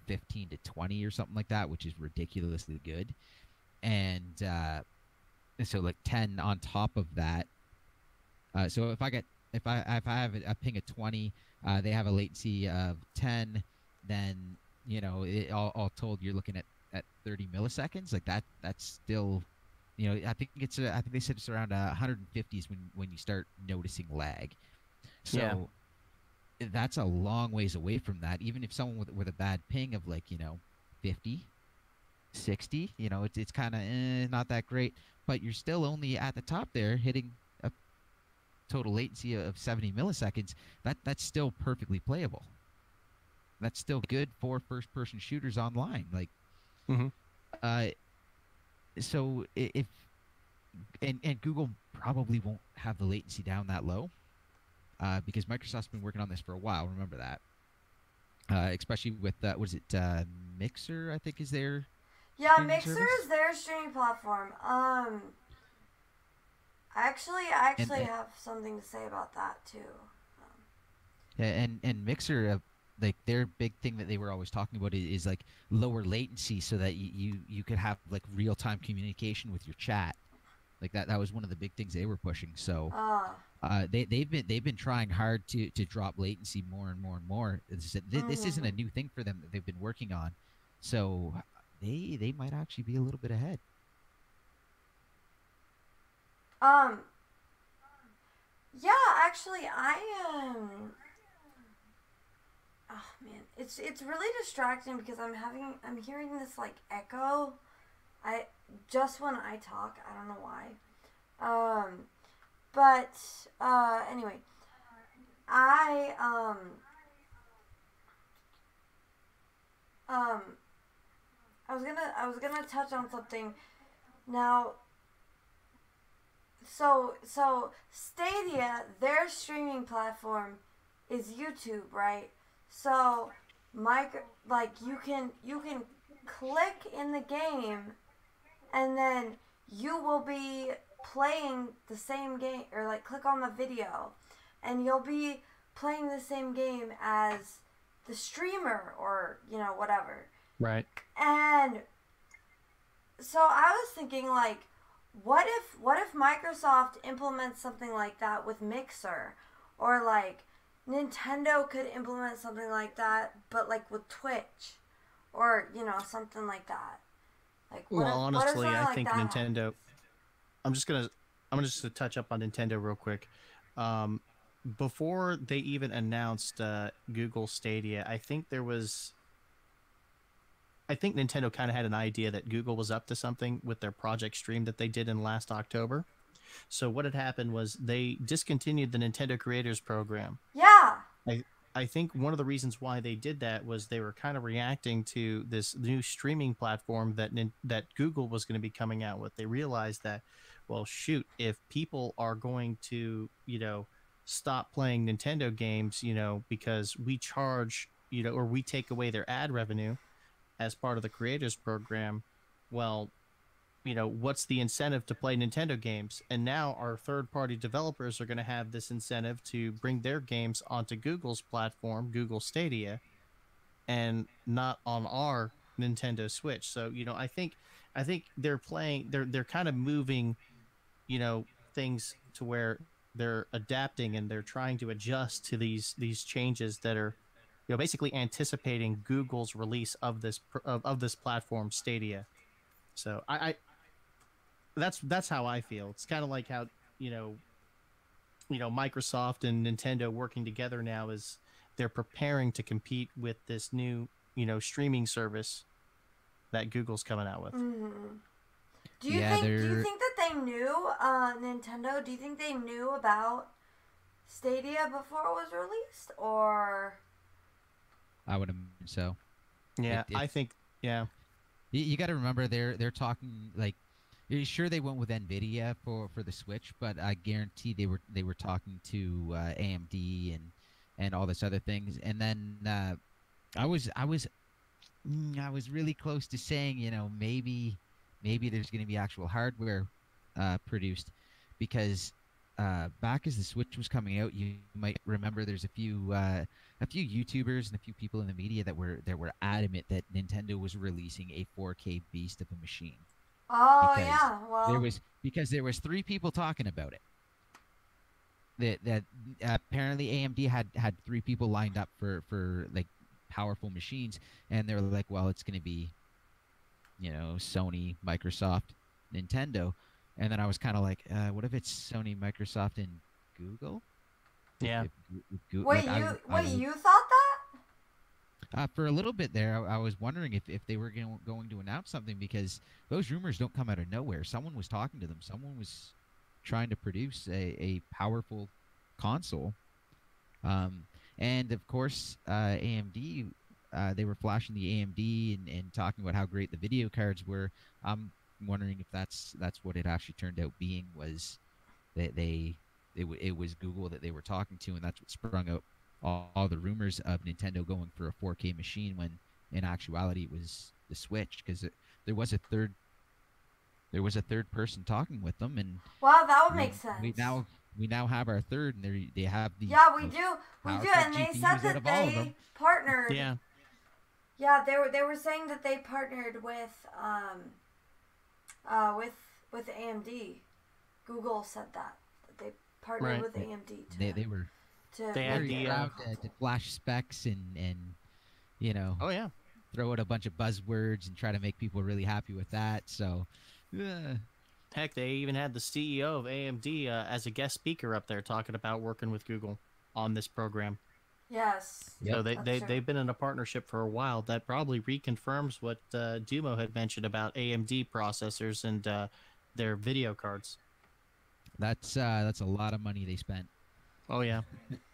15 to 20 or something like that, which is ridiculously good. And so like 10 on top of that. So if I have a ping of 20, they have a latency of 10, then all told you're looking at 30 milliseconds. Like that's still, I think they said it's around 150s when you start noticing lag. So that's a long ways away from that. Even if someone with a bad ping of 50, 60, it's kind of not that great, but you're still only at the top there hitting a total latency of 70 milliseconds. That's still perfectly playable. That's still good for first-person shooters online. So if Google probably won't have the latency down that low, because Microsoft's been working on this for a while. Remember that, especially with what is it, Mixer? I think is their Mixer is their streaming platform. I actually have something to say about that too. And Mixer, their big thing that they were always talking about is like lower latency, so that you could have like real time communication with your chat. Like that was one of the big things they were pushing. So they've been trying hard to drop latency more and more and more. This isn't a new thing for them that they've been working on. So they might actually be a little bit ahead. Actually I am. Oh man, it's really distracting because I'm hearing this like echo. Just when I talk, I don't know why. Anyway, I was gonna touch on something now. So Stadia, their streaming platform is YouTube, right? So you can click in the game, and then you will be playing the same game, or like click on the video, and you'll be playing the same game as the streamer, or whatever. Right. And so I was thinking, like, what if Microsoft implements something like that with Mixer, or like Nintendo could implement something like that, but like with Twitch, or something like that. Like, honestly, I think Nintendo. I'm just gonna touch up on Nintendo real quick. Before they even announced Google Stadia, I think Nintendo kind of had an idea that Google was up to something with their Project Stream that they did in last October. So what had happened was they discontinued the Nintendo Creators Program. Yeah. I think one of the reasons why they did that was they were kind of reacting to this new streaming platform that Google was going to be coming out with. They realized that, well, shoot, if people are going to, stop playing Nintendo games, because we charge, or we take away their ad revenue as part of the Creators Program, well, what's the incentive to play Nintendo games? And now our third-party developers are going to have this incentive to bring their games onto Google's platform, Google Stadia, and not on our Nintendo Switch. So I think they're playing. They're kind of moving, things to where they're adapting and they're trying to adjust to these changes that are, basically anticipating Google's release of this platform, Stadia. So that's how I feel. It's kind of like how Microsoft and Nintendo working together now is they're preparing to compete with this new streaming service that Google's coming out with. Mm-hmm. Do you think that they knew Nintendo? Do you think they knew about Stadia before it was released, or? I would imagine so. Yeah, I think. Yeah. You got to remember they're talking like. Sure, they went with Nvidia for the Switch, but I guarantee they were talking to AMD and all this other things. And then I was really close to saying, maybe there's going to be actual hardware produced, because back as the Switch was coming out, you might remember there's a few YouTubers and a few people in the media that were adamant that Nintendo was releasing a 4K beast of a machine. Oh, yeah. Well, because there was 3 people talking about it. That apparently AMD had 3 people lined up for like powerful machines, and they were like, well, it's going to be, Sony, Microsoft, Nintendo. And then I was kind of like, what if it's Sony, Microsoft, and Google? Yeah. Wait, you thought that? For a little bit there, I was wondering if they were going to announce something, because those rumors don't come out of nowhere. Someone was talking to them. Someone was trying to produce a powerful console. And, of course, AMD, they were flashing the AMD and talking about how great the video cards were. I'm wondering if that's what it actually turned out being, was that it was Google that they were talking to, and that's what sprung out all the rumors of Nintendo going for a 4K machine, when in actuality it was the Switch, because there was a third person talking with them, and well, that would make sense. We now have our third, and they have the we do, and they said that they partnered. Yeah, they were saying that they partnered with AMD. Google said that they partnered with AMD. They were. They had to flash specs and oh yeah, throw out a bunch of buzzwords and try to make people really happy with that. So heck, they even had the CEO of AMD as a guest speaker up there talking about working with Google on this program. Yes. So they've been in a partnership for a while. That probably reconfirms what Dumo had mentioned about AMD processors and their video cards. That's a lot of money they spent. Oh yeah,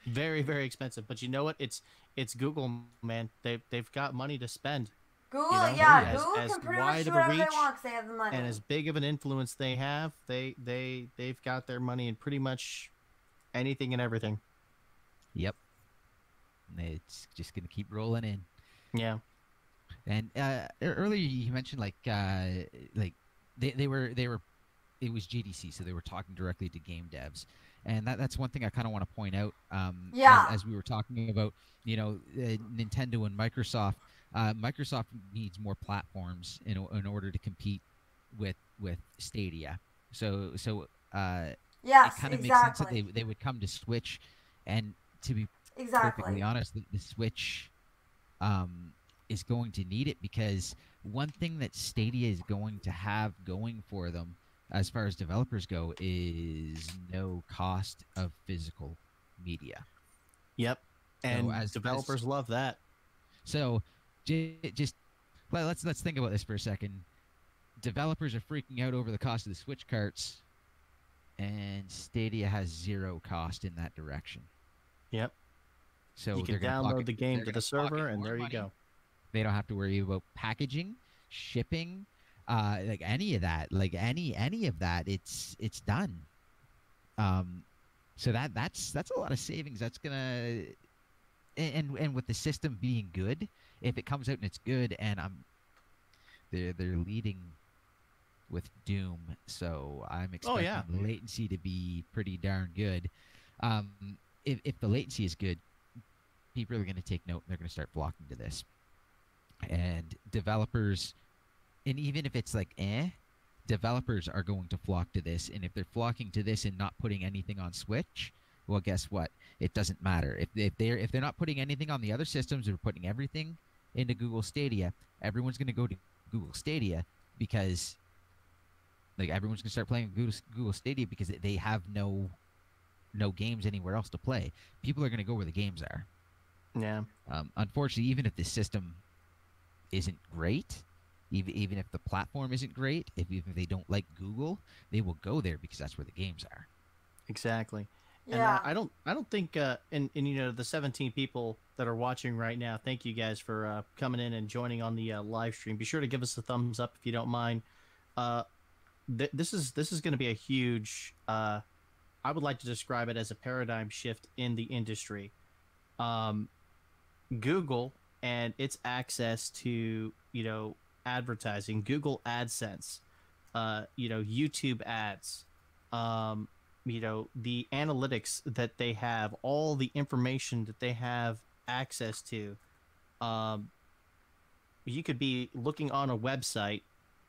very, very expensive. But you know what? It's Google, man. They've got money to spend. Google, Google can pretty much do whatever they want because they have the money. And as big of an influence they have, they've got their money in pretty much anything and everything. Yep. It's just gonna keep rolling in. Yeah. And earlier you mentioned like they were it was GDC, so they were talking directly to game devs. And that's one thing I kind of want to point out. As we were talking about, Nintendo and Microsoft. Microsoft needs more platforms in order to compete with Stadia. So yes, it kind of makes sense that they would come to Switch. And to be perfectly honest, the Switch is going to need it, because one thing that Stadia is going to have going for them, as far as developers go, is no cost of physical media. Yep, and developers love that. So, just let's think about this for a second. Developers are freaking out over the cost of the Switch carts, and Stadia has zero cost in that direction. Yep. So you can download the game to the server, and there you go. They don't have to worry about packaging, shipping. Like any of that, it's done. So that's a lot of savings. That's gonna, and with the system being good, if it comes out and it's good, and they're leading with Doom, so I'm expecting latency to be pretty darn good. If the latency is good, people are going to take note and they're going to start flocking to this. And developers, and even if it's like developers are going to flock to this, and if they're flocking to this and not putting anything on Switch, well, guess what? It doesn't matter. If they're not putting anything on the other systems, they're putting everything into Google Stadia. Everyone's going to go to Google Stadia because, like, everyone's going to start playing Google Stadia because they have no games anywhere else to play. People are going to go where the games are. Yeah. Unfortunately, even if the system isn't great, even if the platform isn't great, even if they don't like Google, they will go there because that's where the games are. Exactly. Yeah. And I don't think, and you know, the 17 people that are watching right now, thank you guys for coming in and joining on the live stream. Be sure to give us a thumbs up if you don't mind. This is going to be a huge, I would like to describe it as a paradigm shift in the industry. Google and its access to, you know, advertising, Google AdSense, you know, YouTube ads, you know, the analytics that they have, all the information that they have access to. You could be looking on a website,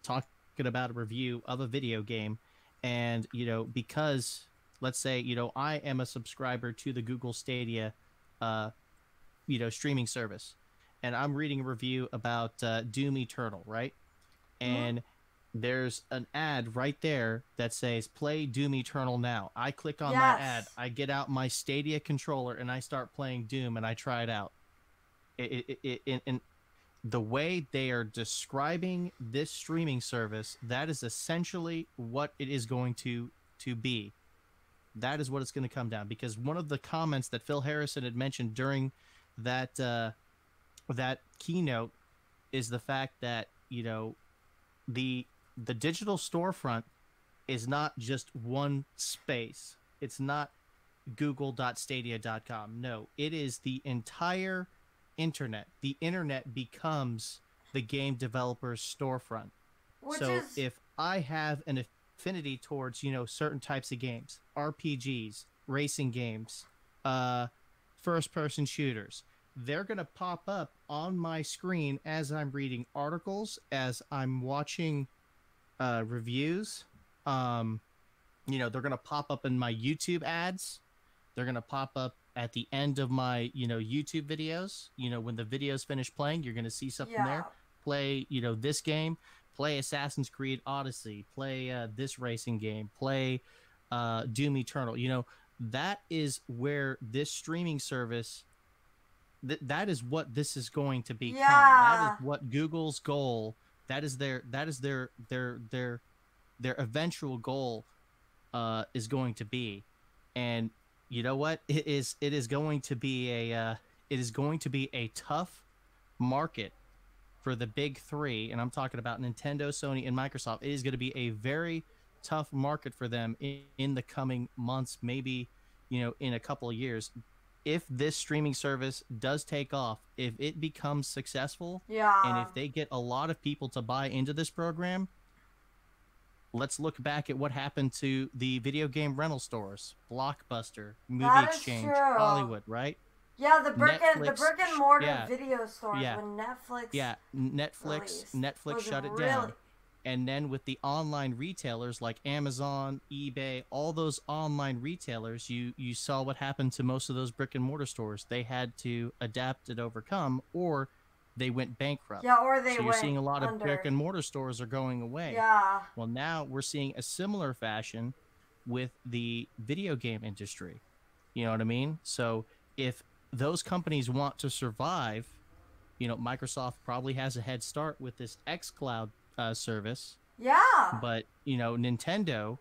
talking about a review of a video game, and, you know, because, let's say, you know, I am a subscriber to the Google Stadia, you know, streaming service, and I'm reading a review about Doom Eternal, right? And there's an ad right there that says play Doom Eternal now. I click on that ad, I get out my Stadia controller, and I start playing Doom, and I try it out. And the way they are describing this streaming service, that is essentially what it is going to be. That is what it's going to come down, because one of the comments that Phil Harrison had mentioned during that that keynote is the fact that, you know, the digital storefront is not just one space. It's not google.stadia.com. No, it is the entire internet. The internet becomes the game developer's storefront. If I have an affinity towards, you know, certain types of games, RPGs, racing games, first-person shooters, they're going to pop up on my screen as I'm reading articles, as I'm watching reviews. You know, they're going to pop up in my YouTube ads. They're going to pop up at the end of my, you know, YouTube videos. You know, when the videos finish playing, you're going to see something there. Play, you know, this game. Play Assassin's Creed Odyssey. Play this racing game. Play Doom Eternal. You know, that is where this streaming service... that is what this is going to become. That is what Google's goal. That is their eventual goal is going to be. And you know what? It is going to be a tough market for the big three, and I'm talking about Nintendo, Sony, and Microsoft. It is going to be a very tough market for them in the coming months, maybe, you know, in a couple of years. If this streaming service does take off, if it becomes successful, and if they get a lot of people to buy into this program, let's look back at what happened to the video game rental stores, Blockbuster, Movie Exchange, Hollywood, right? Yeah, the brick and mortar video stores when Netflix. Netflix shut it down. And then with the online retailers like Amazon, eBay, all those online retailers, you saw what happened to most of those brick and mortar stores. They had to adapt and overcome, or they went bankrupt. Yeah, or they so you're went seeing a lot under. of brick and mortar stores are going away. Yeah. Well, now we're seeing a similar fashion with the video game industry. You know what I mean? So if those companies want to survive, you know, Microsoft probably has a head start with this xCloud service. Yeah. But, you know, Nintendo,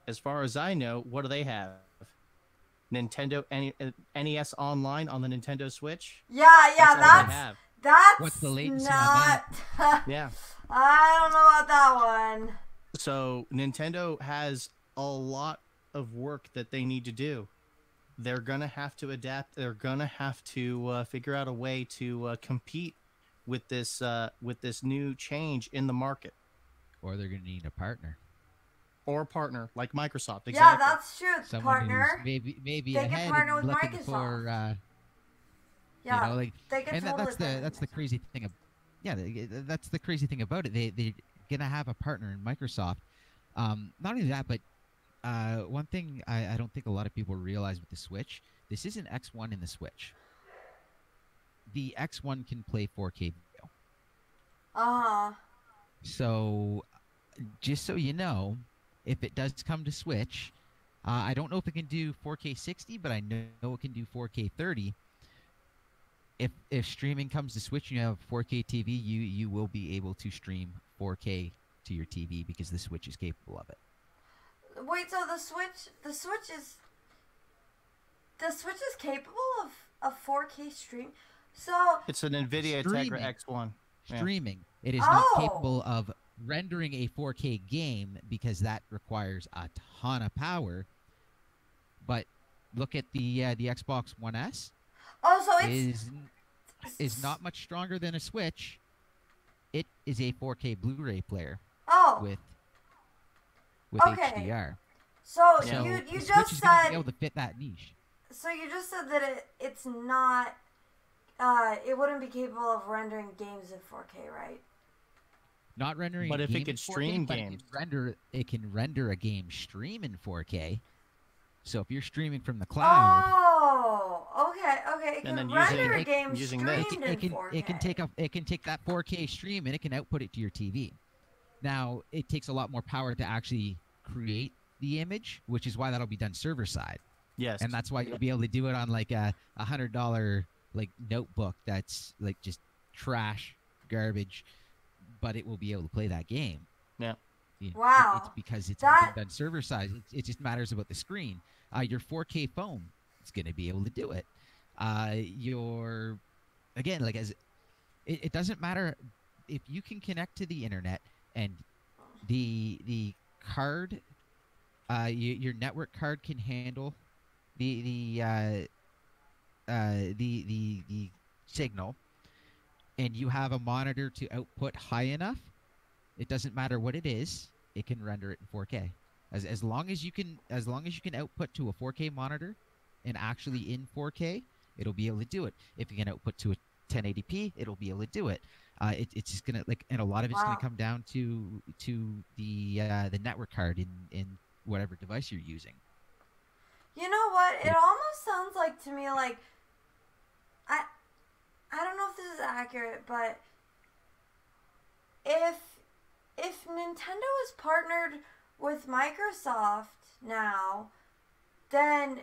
as far as I know, what do they have? Nintendo NES Online on the Nintendo Switch? Yeah, that's what's the latest not... on that? Yeah. I don't know about that one. So Nintendo has a lot of work that they need to do. They're going to have to adapt. They're going to have to figure out a way to compete with this new change in the market. Or they're going to need a partner. Or a partner like Microsoft. Exactly. Yeah, that's true. Someone partner. Maybe they ahead can partner with looking Microsoft. for, yeah, you know, like, they can and totally that's the crazy thing yeah, that's the crazy thing about it. They're gonna have a partner in Microsoft. Not only that, but one thing I don't think a lot of people realize with the Switch, this isn't X1 in the Switch. The X1 can play 4K video. So, just so you know, if it does come to Switch, I don't know if it can do 4K 60, but I know it can do 4K 30. If streaming comes to Switch and you have 4K TV, you will be able to stream 4K to your TV because the Switch is capable of it. Wait, so the Switch is capable of 4K stream? So it's an NVIDIA Tegra X1. Streaming. It is not capable of rendering a 4K game because that requires a ton of power. But look at the Xbox One S. Oh, so is not much stronger than a Switch. It is a 4K Blu-ray player. With HDR. So you just said be able to fit that niche. So you just said that it's not. It wouldn't be capable of rendering games in 4K, right? Not rendering. But if it could 4K, stream games, it can render a game stream in 4K. So if you're streaming from the cloud. Oh, okay. It can render a game streamed in 4K. It can take that 4K stream and it can output it to your TV. Now it takes a lot more power to actually create the image, which is why that'll be done server side. Yes. And that's why you'll be able to do it on like a $100 like notebook that's like just trash garbage, but it will be able to play that game. Yeah. Wow. It's because it's done server side. It just matters about the screen. Your 4K phone is going to be able to do it. It doesn't matter if you can connect to the internet and the card, your network card can handle the signal, and you have a monitor to output high enough. It doesn't matter what it is; it can render it in 4K. As long as you can output to a 4K monitor, and actually in 4K, it'll be able to do it. If you can output to a 1080p, it'll be able to do it. It's just gonna and a lot of it's gonna come down to the network card in whatever device you're using. You know what? It almost sounds like to me like I don't know if this is accurate, but if Nintendo is partnered with Microsoft now, then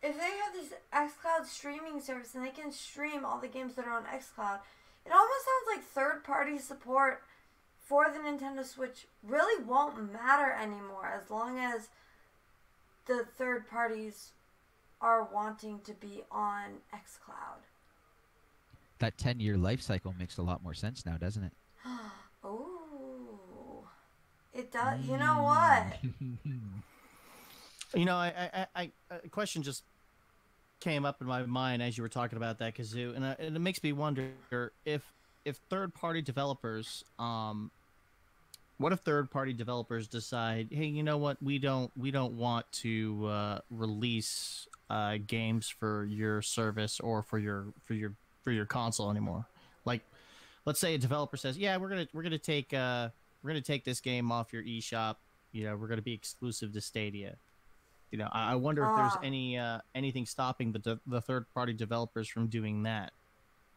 if they have this xCloud streaming service and they can stream all the games that are on xCloud, it almost sounds like third-party support for the Nintendo Switch really won't matter anymore as long as the third parties are wanting to be on xCloud. That 10-year life cycle makes a lot more sense now, doesn't it? Oh, it does. You know what? You know, a question just came up in my mind as you were talking about that, Kazoo, and it makes me wonder if third-party developers, what if third-party developers decide, hey, you know what, we don't want to release games for your service or for your console anymore? Like, let's say a developer says, yeah, we're gonna take this game off your eShop. You know, we're gonna be exclusive to Stadia. You know, I wonder if there's anything stopping the third-party developers from doing that.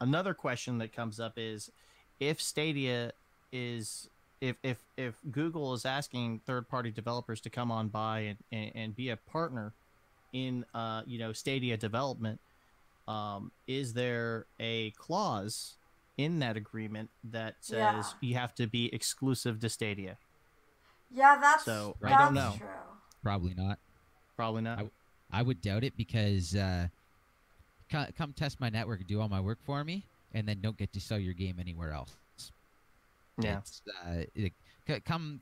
Another question that comes up is, if Stadia is, if Google is asking third-party developers to come on by and be a partner in Stadia development, is there a clause in that agreement that says you have to be exclusive to Stadia? Yeah, that's I don't know. True. Probably not. Probably not. I would doubt it because come test my network, do all my work for me, and then don't get to sell your game anywhere else. Yeah. Come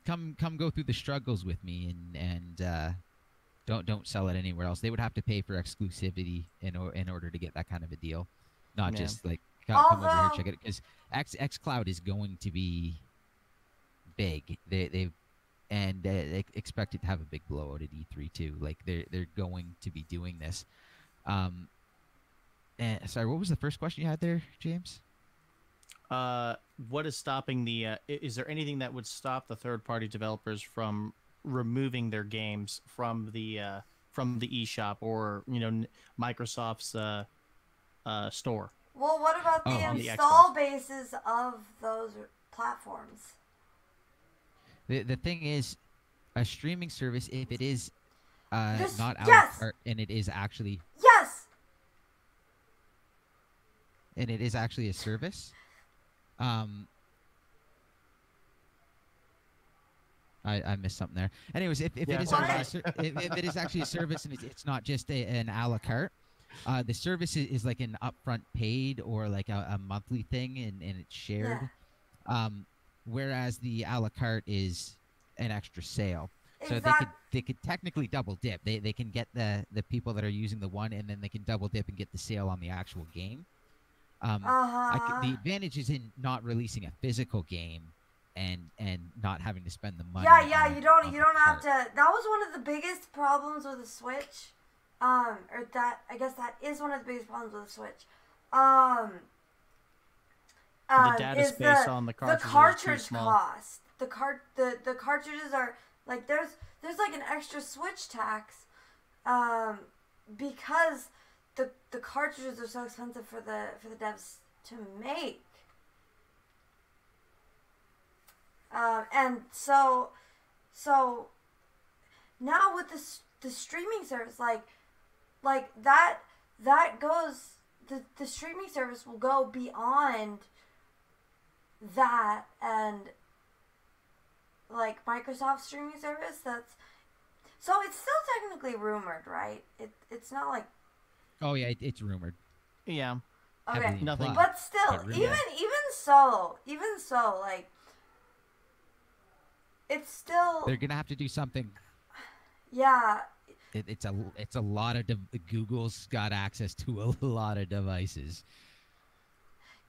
go through the struggles with me and don't sell it anywhere else. They would have to pay for exclusivity in order to get that kind of a deal, not just like come over here, check it, because xCloud is going to be big. They expect it to have a big blowout at E3 too. Like they're going to be doing this. And sorry, what was the first question you had there, James? what is stopping the? Is there anything that would stop the third-party developers from removing their games from the eShop or Microsoft's store? Well, what about the on install bases of those platforms? The thing is, a streaming service, if it is not a la yes! carte and it is actually yes, and it is actually a service, I missed something there. Anyways, if it is if it is actually a service and it's not just an a la carte, the service is like an upfront paid or like a monthly thing, and it's shared. Yeah. Whereas the a la carte is an extra sale. So they could technically double dip. They can get the people that are using the one, and then they can double dip and get the sale on the actual game. The advantage is in not releasing a physical game and not having to spend the money. Yeah, you don't have to. That was one of the biggest problems with the Switch. I guess that is one of the biggest problems with the Switch. The data space on the cartridge cost. The cartridges are like there's like an extra Switch tax, because the cartridges are so expensive for the devs to make. And so now with the streaming service, like that goes, the streaming service will go beyond that, and like Microsoft streaming service, so it's still technically rumored, right? It's not like, oh yeah, it's rumored. Yeah. Okay. Nothing. But still, even so, like, it's still. They're gonna have to do something. Yeah. It's a lot of Google's got access to a lot of devices.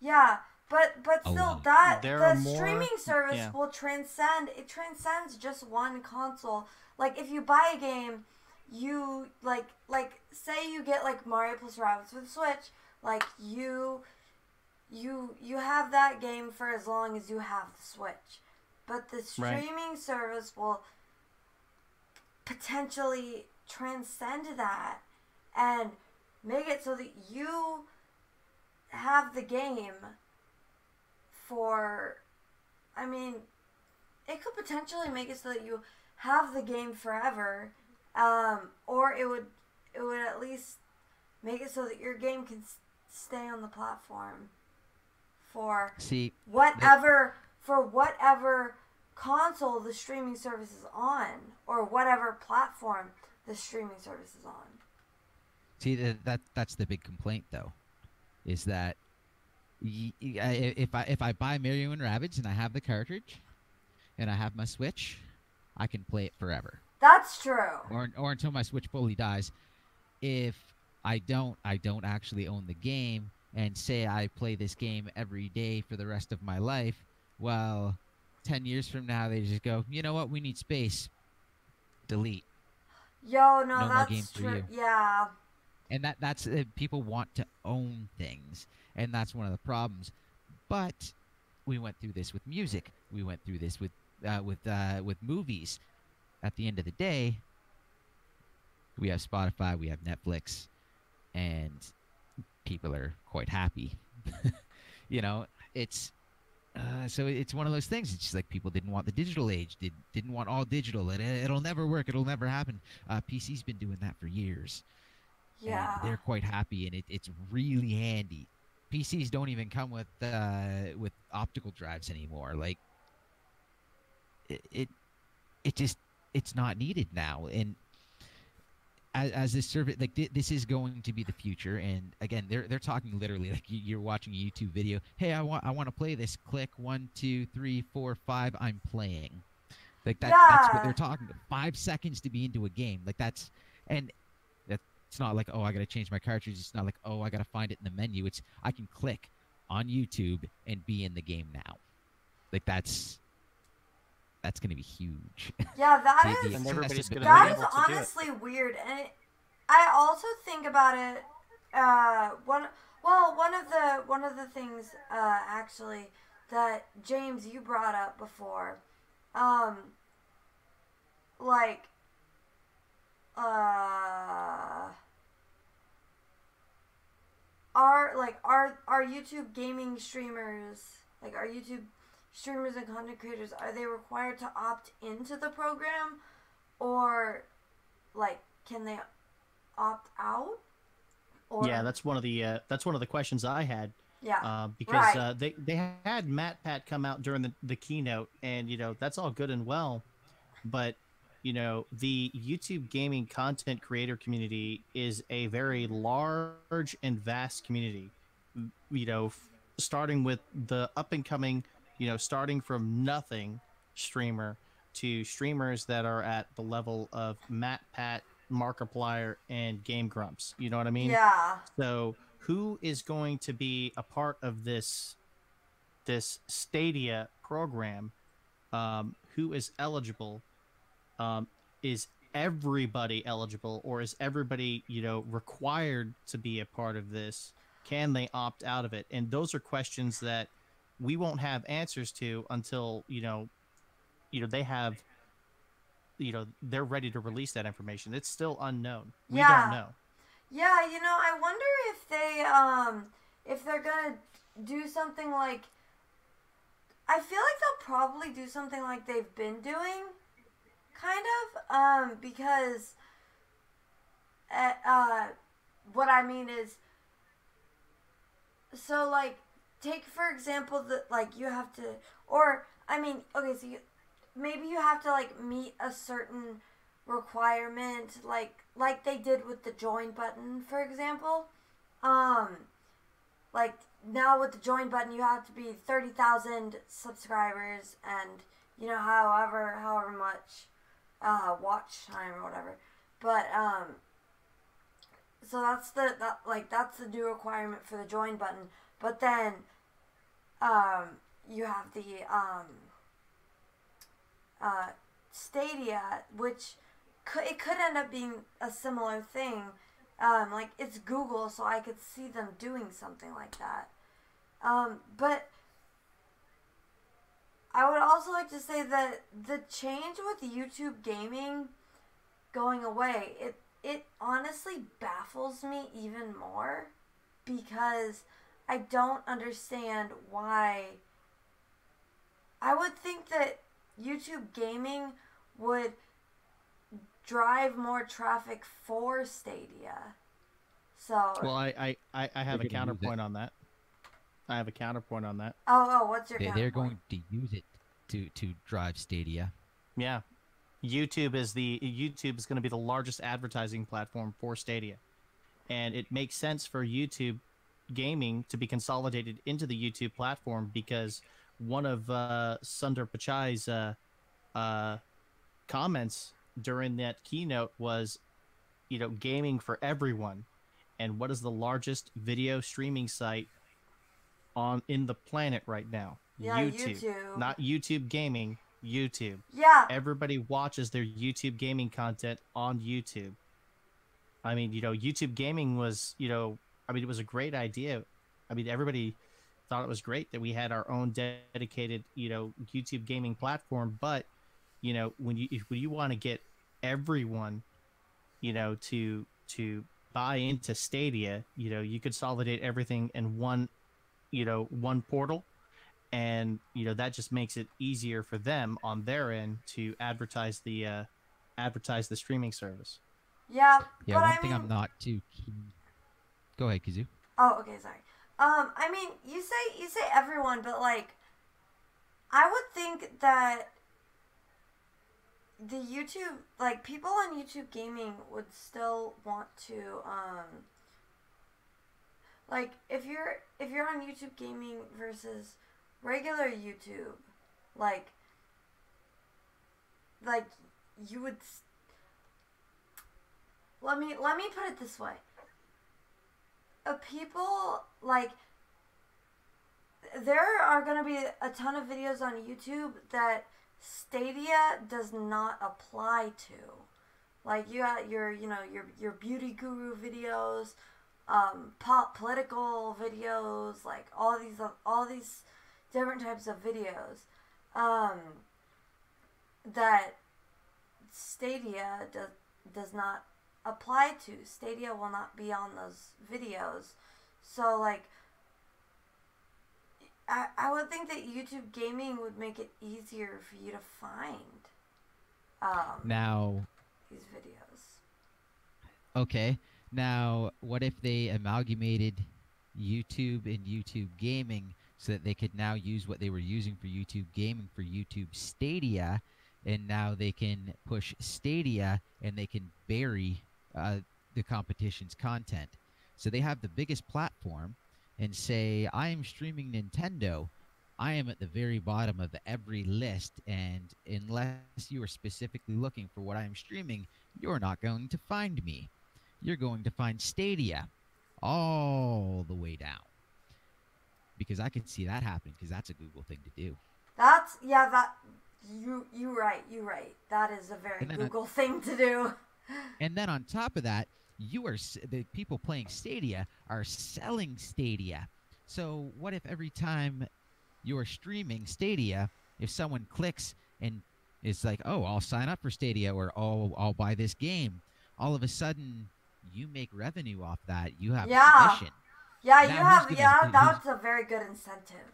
Yeah, but still, streaming service will transcend. It transcends just one console. Like if you buy a game, you like say you get like Mario plus Rabbids for the Switch, like you have that game for as long as you have the Switch. But the streaming service will potentially transcend that and make it so that you have the game for, I mean, it could potentially make it so that you have the game forever, or it would at least make it so that your game can stay on the platform for whatever console the streaming service is on, or whatever platform the streaming service is on. See, that's the big complaint, though, is that if I buy Mario and Rabbids and I have the cartridge and I have my Switch, I can play it forever. That's true. Or until my Switch fully dies. If I don't actually own the game, and say I play this game every day for the rest of my life, well, 10 years from now they just go, you know what, we need space. Delete. Yo, no more that's games for true. you. Yeah. And that's people want to own things, and that's one of the problems. But we went through this with music. We went through this with movies. At the end of the day, we have Spotify, we have Netflix, and people are quite happy. It's so it's one of those things. It's just like people didn't want the digital age, didn't want all digital. It'll never work. It'll never happen. PC's been doing that for years. Yeah. And they're quite happy, and it's really handy. PCs don't even come with optical drives anymore. Like it's not needed now. And as this service, like this is going to be the future. And again, they're talking literally like you're watching a YouTube video. Hey, I want to play this. Click 1, 2, 3, 4, 5. I'm playing. Like that's what they're talking about. 5 seconds to be into a game. Like that's it's not like, oh, I got to change my cartridge. It's not like, oh, I got to find it in the menu. It's I can click on YouTube and be in the game now. Like that's going to be huge. Yeah, that is honestly weird. And I also think about it, Well, one of the things actually that James you brought up before, um, like are YouTube gaming streamers, like are YouTube streamers and content creators, are they required to opt into the program, or like can they opt out? Or Yeah, that's one of the questions I had. yeah, Because right. they had Matt Pat come out during the keynote, and that's all good and well, but the YouTube gaming content creator community is a very large and vast community. Starting with the up and coming, starting from nothing streamer to streamers that are at the level of Matt Pat, Markiplier, and Game Grumps. You know what I mean? Yeah. So who is going to be a part of this Stadia program? Who is eligible? Is everybody eligible, or is everybody required to be a part of this? Can they opt out of it? And those are questions that we won't have answers to until they have they're ready to release that information. It's still unknown. We don't know. Yeah, I wonder if they're gonna do something like, I feel like they'll probably do something like they've been doing, kind of, because what I mean is, so like, take for example that like you have to, or I mean, okay, so maybe you have to like meet a certain requirement, like they did with the join button, for example. Like now with the join button, you have to be 30,000 subscribers, and however much watch time or whatever. But so that's that's the new requirement for the join button. But then you have the Stadia, which it could end up being a similar thing. Like it's Google, so I could see them doing something like that. But I would also like to say that the change with YouTube gaming going away, it honestly baffles me even more, because I don't understand why. I would think that YouTube gaming would drive more traffic for Stadia. So well, I have a counterpoint on that. I have a counterpoint on that. Oh, what's your counterpoint? They're going to use it to drive Stadia. Yeah. YouTube is going to be the largest advertising platform for Stadia. And it makes sense for YouTube gaming to be consolidated into the YouTube platform, because one of Sundar Pichai's comments during that keynote was, gaming for everyone. And what is the largest video streaming site in the planet right now? Yeah, YouTube. Not YouTube gaming, YouTube. Yeah. Everybody watches their YouTube gaming content on YouTube. I mean, YouTube gaming was, it was a great idea. I mean, everybody thought it was great that we had our own dedicated, YouTube gaming platform. But, when you want to get everyone, to buy into Stadia, you consolidate everything in one portal, and that just makes it easier for them on their end to advertise the streaming service. Yeah. Yeah. One thing I'm not too keen. Go ahead, Kazoo. Oh, okay, sorry. I mean, you say everyone, but like, I would think that the YouTube, like, people on YouTube gaming would still want to, like, if you're on YouTube gaming versus regular YouTube, like you would, let me put it this way. People, like, there are going to be a ton of videos on YouTube that Stadia does not apply to. Like, you got your beauty guru videos, political videos, like all these different types of videos that Stadia does not apply to. Stadia will not be on those videos. So like I would think that YouTube gaming would make it easier for you to find now these videos. Okay. Now, what if they amalgamated YouTube and YouTube gaming so that they could now use what they were using for YouTube gaming for YouTube Stadia, and now they can push Stadia and they can bury the competition's content. So they have the biggest platform and say, I am streaming Nintendo. I am at the very bottom of every list, and unless you are specifically looking for what I am streaming, you're not going to find me. You're going to find Stadia all the way down. Because I could see that happening, because that's a Google thing to do. You're right. That is a very Google thing to do. And then on top of that, the people playing Stadia are selling Stadia. So what if every time you're streaming Stadia, if someone clicks and is like, oh, I'll sign up for Stadia, or oh, I'll buy this game, all of a sudden you make revenue off that. You have commission. That's a very good incentive.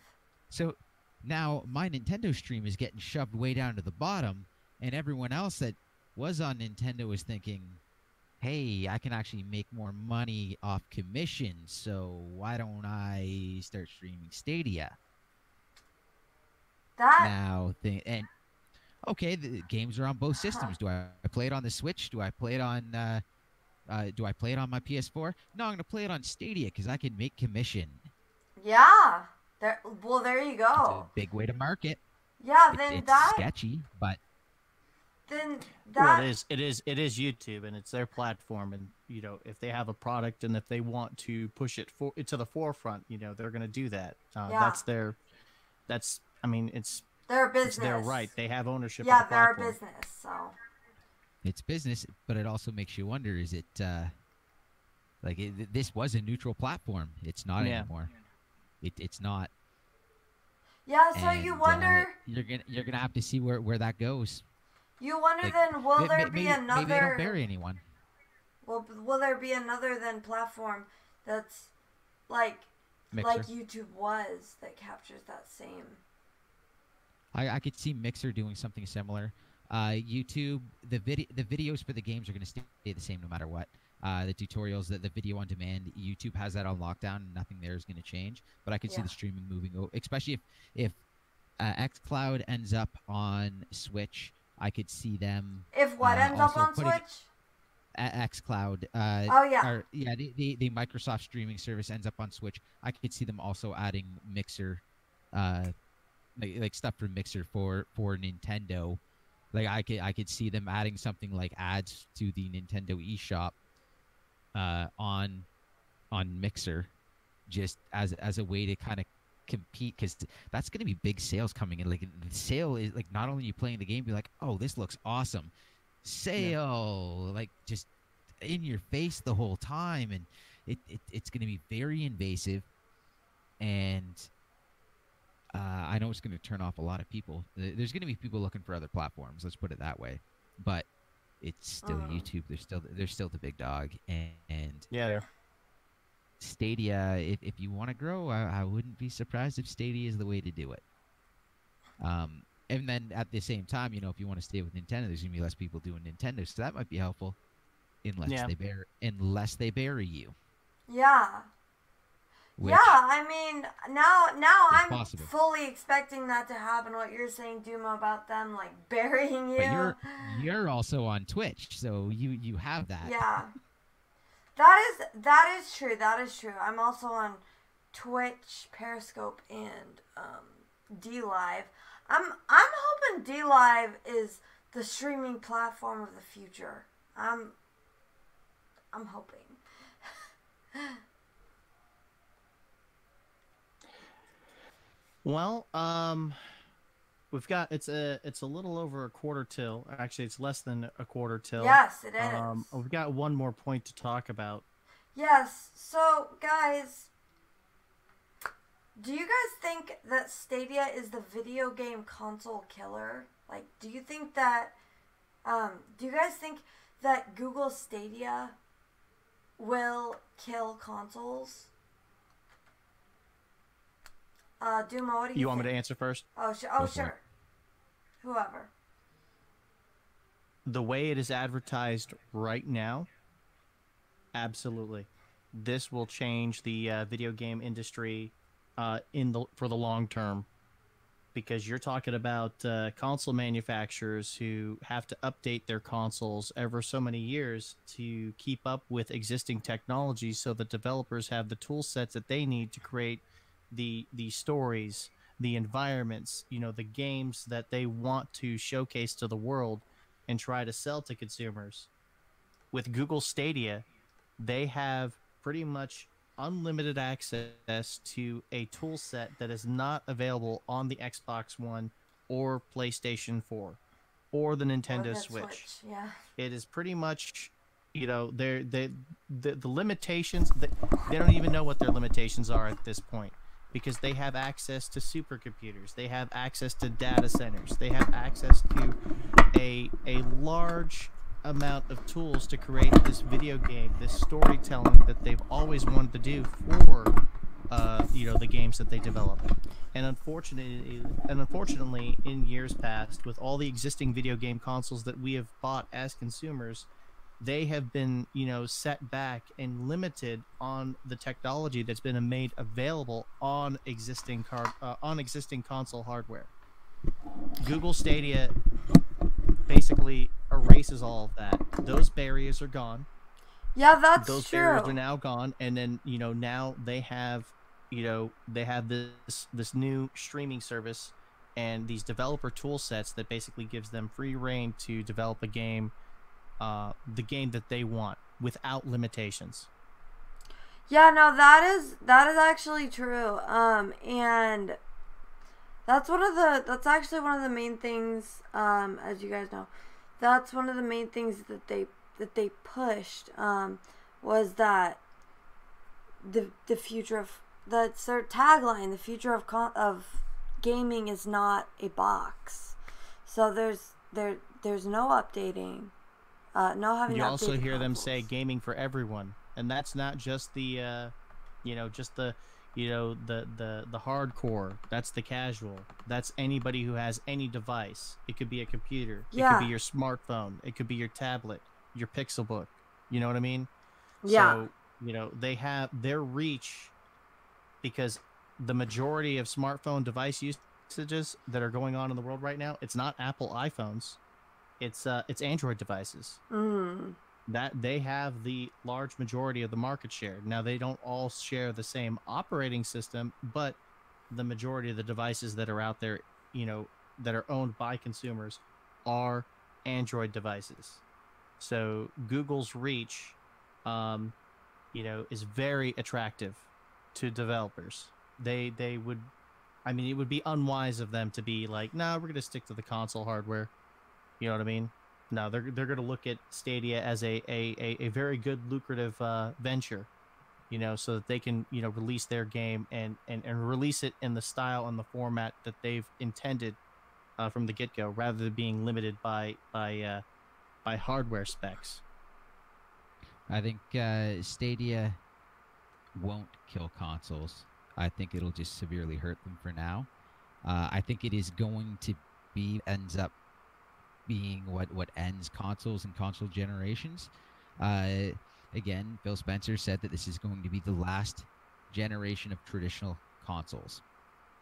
So now my Nintendo stream is getting shoved way down to the bottom, and everyone else that was on Nintendo is thinking, hey, I can actually make more money off commission, so why don't I start streaming Stadia? Okay, the games are on both systems. Do I play it on the Switch? Do I play it on my PS4? No, I'm going to play it on Stadia because I can make commission. Yeah. There you go. It's a big way to market. Yeah, it's sketchy, but it is YouTube, and it's their platform, and if they have a product and if they want to push it to the forefront, they're going to do that. It's their business. It's their right. They have ownership of the platform. They're a business, so. It's business, but it also makes you wonder, is it, this was a neutral platform. It's not anymore. It's not. Yeah, so you wonder. You're gonna have to see where that goes. You wonder then, will there be another? Maybe they don't bury anyone. Well, will there be another platform that's like YouTube was, that captures that same? I could see Mixer doing something similar. YouTube, the videos for the games are going to stay the same no matter what. The tutorials, the video on demand, YouTube has that on lockdown, and nothing there is going to change. But I could see the streaming moving, especially if xCloud ends up on Switch. I could see them. If what ends up on Switch? xCloud. The Microsoft streaming service ends up on Switch. I could see them also adding Mixer, like stuff for Mixer for Nintendo. Like I could see them adding something like ads to the Nintendo eShop on Mixer, just as a way to kind of compete, because that's going to be big sales coming in. Like the sale is like not only you playing the game, be like, oh, this looks awesome, sale, like just in your face the whole time, and it's going to be very invasive, and I know it's going to turn off a lot of people. There's going to be people looking for other platforms. Let's put it that way. But it's still YouTube. They're still the big dog. And yeah, Stadia. If you want to grow, I wouldn't be surprised if Stadia is the way to do it. And then at the same time, if you want to stay with Nintendo, there's going to be less people doing Nintendo, so that might be helpful, unless they bury you. Yeah. I mean, now I'm possible. fully expecting that to happen. What you're saying, Dumo, about them like burying you. But you're also on Twitch, so you have that. Yeah, that is true. That is true. I'm also on Twitch, Periscope, and DLive. I'm hoping DLive is the streaming platform of the future. I'm hoping. Well, we've got it's a little over a quarter till. Actually, it's less than a quarter till. Yes, it is. We've got one more point to talk about. Yes. So, guys, do you guys think that Stadia is the video game console killer? Like, do you think that, do you guys think that Google Stadia will kill consoles? Dumo, what do you think? You want me to answer first? Oh, sure. Whoever. The way it is advertised right now, absolutely. This will change the video game industry for the long term, because you're talking about console manufacturers who have to update their consoles ever so many years to keep up with existing technologies, so that developers have the tool sets that they need to create the stories, the environments, the games that they want to showcase to the world and try to sell to consumers. With Google Stadia, they have pretty much unlimited access to a tool set that is not available on the Xbox One or PlayStation 4 or the Nintendo Switch. Yeah. It is pretty much, the limitations, they don't even know what their limitations are at this point, because they have access to supercomputers, they have access to data centers, they have access to a large amount of tools to create this video game, this storytelling that they've always wanted to do for the games that they develop. And unfortunately, in years past, with all the existing video game consoles that we have bought as consumers, they have been set back and limited on the technology that's been made available on existing console hardware. Google Stadia basically erases all of that. Those barriers are gone. Yeah, that's Those true. barriers are now gone, and then now they have this new streaming service and these developer tool sets that basically gives them free reign to develop a game, the game that they want, without limitations. Yeah, no, that is actually true. And that's actually one of the main things, as you guys know, that's one of the main things that they pushed, was that the future of, that's their tagline, the future of gaming is not a box. So there's no updating, no having. You also hear them say gaming for everyone, and that's not just the the hardcore. That's the casual. That's anybody who has any device. It could be a computer. Yeah. It could be your smartphone. It could be your tablet, your Pixelbook. You know what I mean? Yeah. So, they have their reach, because the majority of smartphone device usages that are going on in the world right now, it's not Apple iPhones. It's Android devices. That they have the large majority of the market share. Now, they don't all share the same operating system, but the majority of the devices that are out there, that are owned by consumers, are Android devices. So Google's reach, is very attractive to developers. They would, it would be unwise of them to be like, nah, we're going to stick to the console hardware. You know what I mean? No, they're going to look at Stadia as a very good, lucrative venture, so that they can, release their game and release it in the style and the format that they've intended from the get-go, rather than being limited by hardware specs. I think Stadia won't kill consoles. I think it'll just severely hurt them for now. I think it is going to ends up being what ends consoles and console generations. Again, Phil Spencer said that this is going to be the last generation of traditional consoles.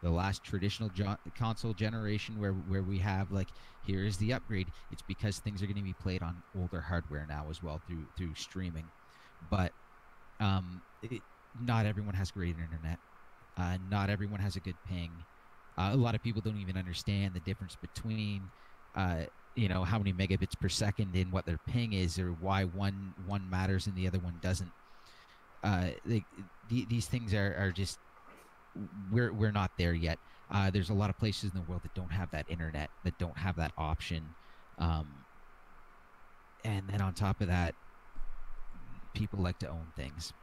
The last traditional console generation where we have, like, here is the upgrade. It's because things are going to be played on older hardware now as well through streaming. But not everyone has great internet. Not everyone has a good ping. A lot of people don't even understand the difference between how many megabits per second in what their ping is, or why one matters and the other one doesn't. These things are just, we're not there yet. There's a lot of places in the world that don't have that internet, that don't have that option, and then on top of that, people like to own things.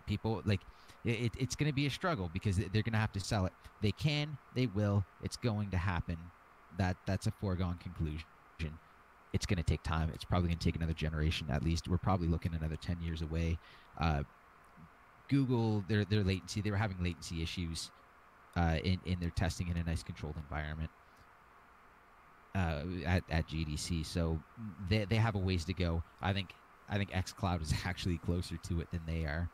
People like it's going to be a struggle because they're going to have to sell it. They can, they will. It's going to happen. That's a foregone conclusion. It's going to take time. It's probably going to take another generation at least. We're probably looking another 10 years away. Google, their latency, they were having latency issues in their testing in a nice controlled environment at GDC. So they have a ways to go. I think xCloud is actually closer to it than they are.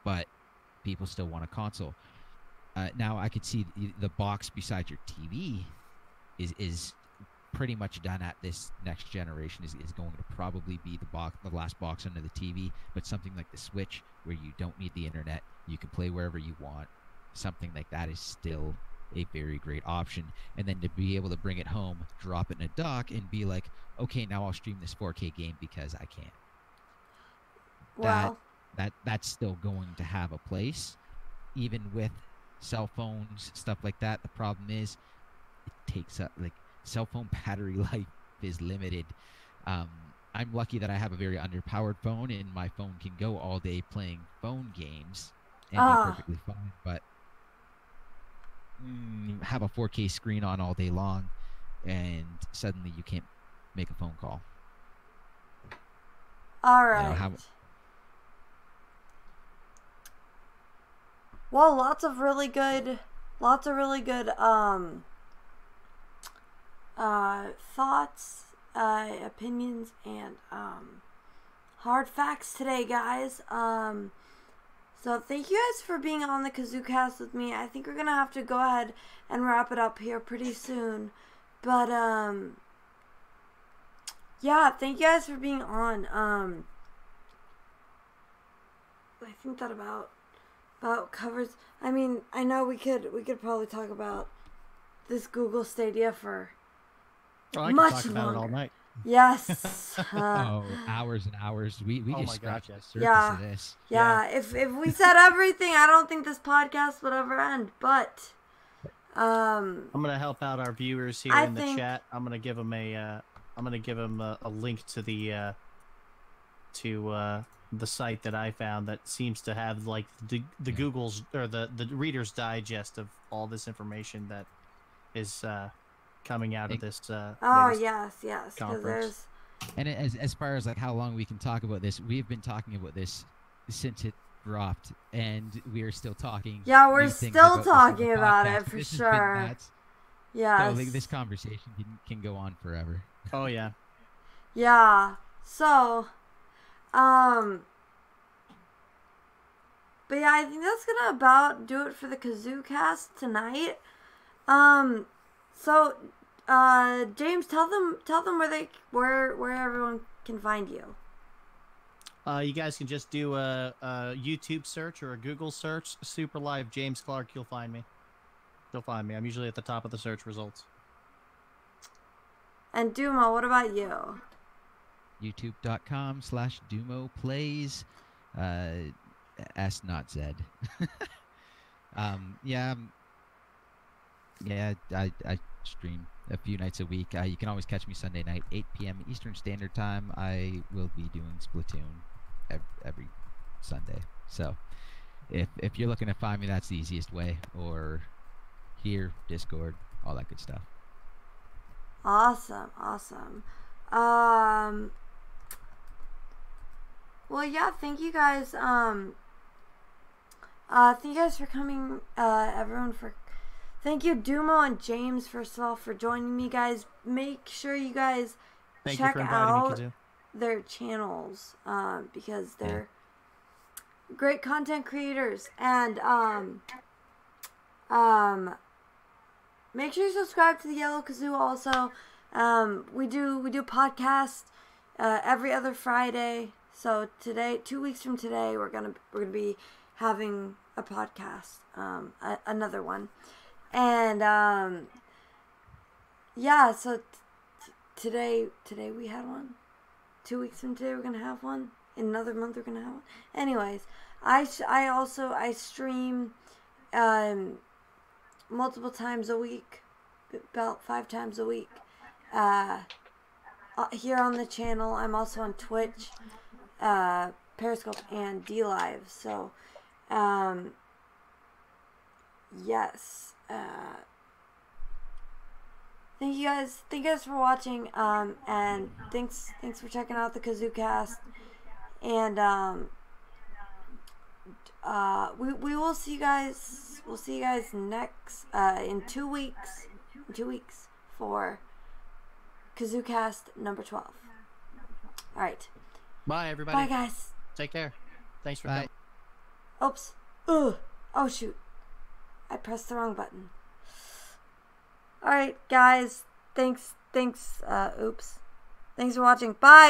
But people still want a console. Now I could see the box beside your TV is pretty much done at this next generation. Is going to probably be the last box under the TV. But something like the Switch, where you don't need the internet, you can play wherever you want. Something like that is still a very great option. And then to be able to bring it home, drop it in a dock, and be like, okay, now I'll stream this 4K game because I can. Wow. That's still going to have a place, even with cell phones, stuff like that. The problem is, it takes up cell phone battery life is limited. I'm lucky that I have a very underpowered phone, and my phone can go all day playing phone games and be perfectly fine. But have a 4K screen on all day long, and suddenly you can't make a phone call. All right. Well, lots of really good thoughts, opinions, and hard facts today, guys. So thank you guys for being on the KazooCast with me. I think we're gonna have to go ahead and wrap it up here pretty soon. But yeah, thank you guys for being on. I think that about covers. I mean, I know we could probably talk about this Google Stadia for I much could talk longer. about it all night. Yes. Hours and hours. We just scratched the surface of this. Yeah. If we said everything, I don't think this podcast would ever end. But I'm gonna help out our viewers here in the chat. I'm gonna give them a link to the site that I found that seems to have like the Google's or the Reader's Digest of all this information that is coming out of this yes, conference. And as far as like how long we can talk about this, we've been talking about this since it dropped, and we are still talking. Yeah, we're still talking about it for sure. Yeah. So like, this conversation can go on forever. Oh yeah. Yeah. So, but yeah, I think that's gonna about do it for the KazooCast tonight. So, James, tell them where everyone can find you. You guys can just do a YouTube search or a Google search. Super Live James Clark. You'll find me. I'm usually at the top of the search results. And Dumo, what about you? YouTube.com/DumoPlays. S not Z. I stream a few nights a week. You can always catch me Sunday night, 8 p.m. Eastern Standard Time. I will be doing Splatoon every Sunday. So if you're looking to find me, that's the easiest way. Or here, Discord, all that good stuff. Awesome. Well, yeah, thank you guys. Thank you guys for coming, everyone. Thank you, Dumo and James, first of all, for joining me, guys. Make sure you guys check out their channels, because they're great content creators. And make sure you subscribe to the YellowKazoo also. We do podcasts every other Friday. So today, 2 weeks from today, we're gonna be having a podcast, another one, and yeah. So today we had one. 2 weeks from today, we're gonna have one. In another month, we're gonna have one. Anyways, I stream multiple times a week, about 5 times a week, here on the channel. I'm also on Twitch. Periscope and DLive. So, yes. Thank you guys for watching. And thanks for checking out the KazooCast. And we will see you guys. We'll see you guys next in 2 weeks. In 2 weeks for KazooCast number 12. All right. Bye, everybody. Bye, guys. Take care. Thanks for coming. Oops. Ugh. Oh, shoot. I pressed the wrong button. All right, guys. Thanks. Oops. Thanks for watching. Bye.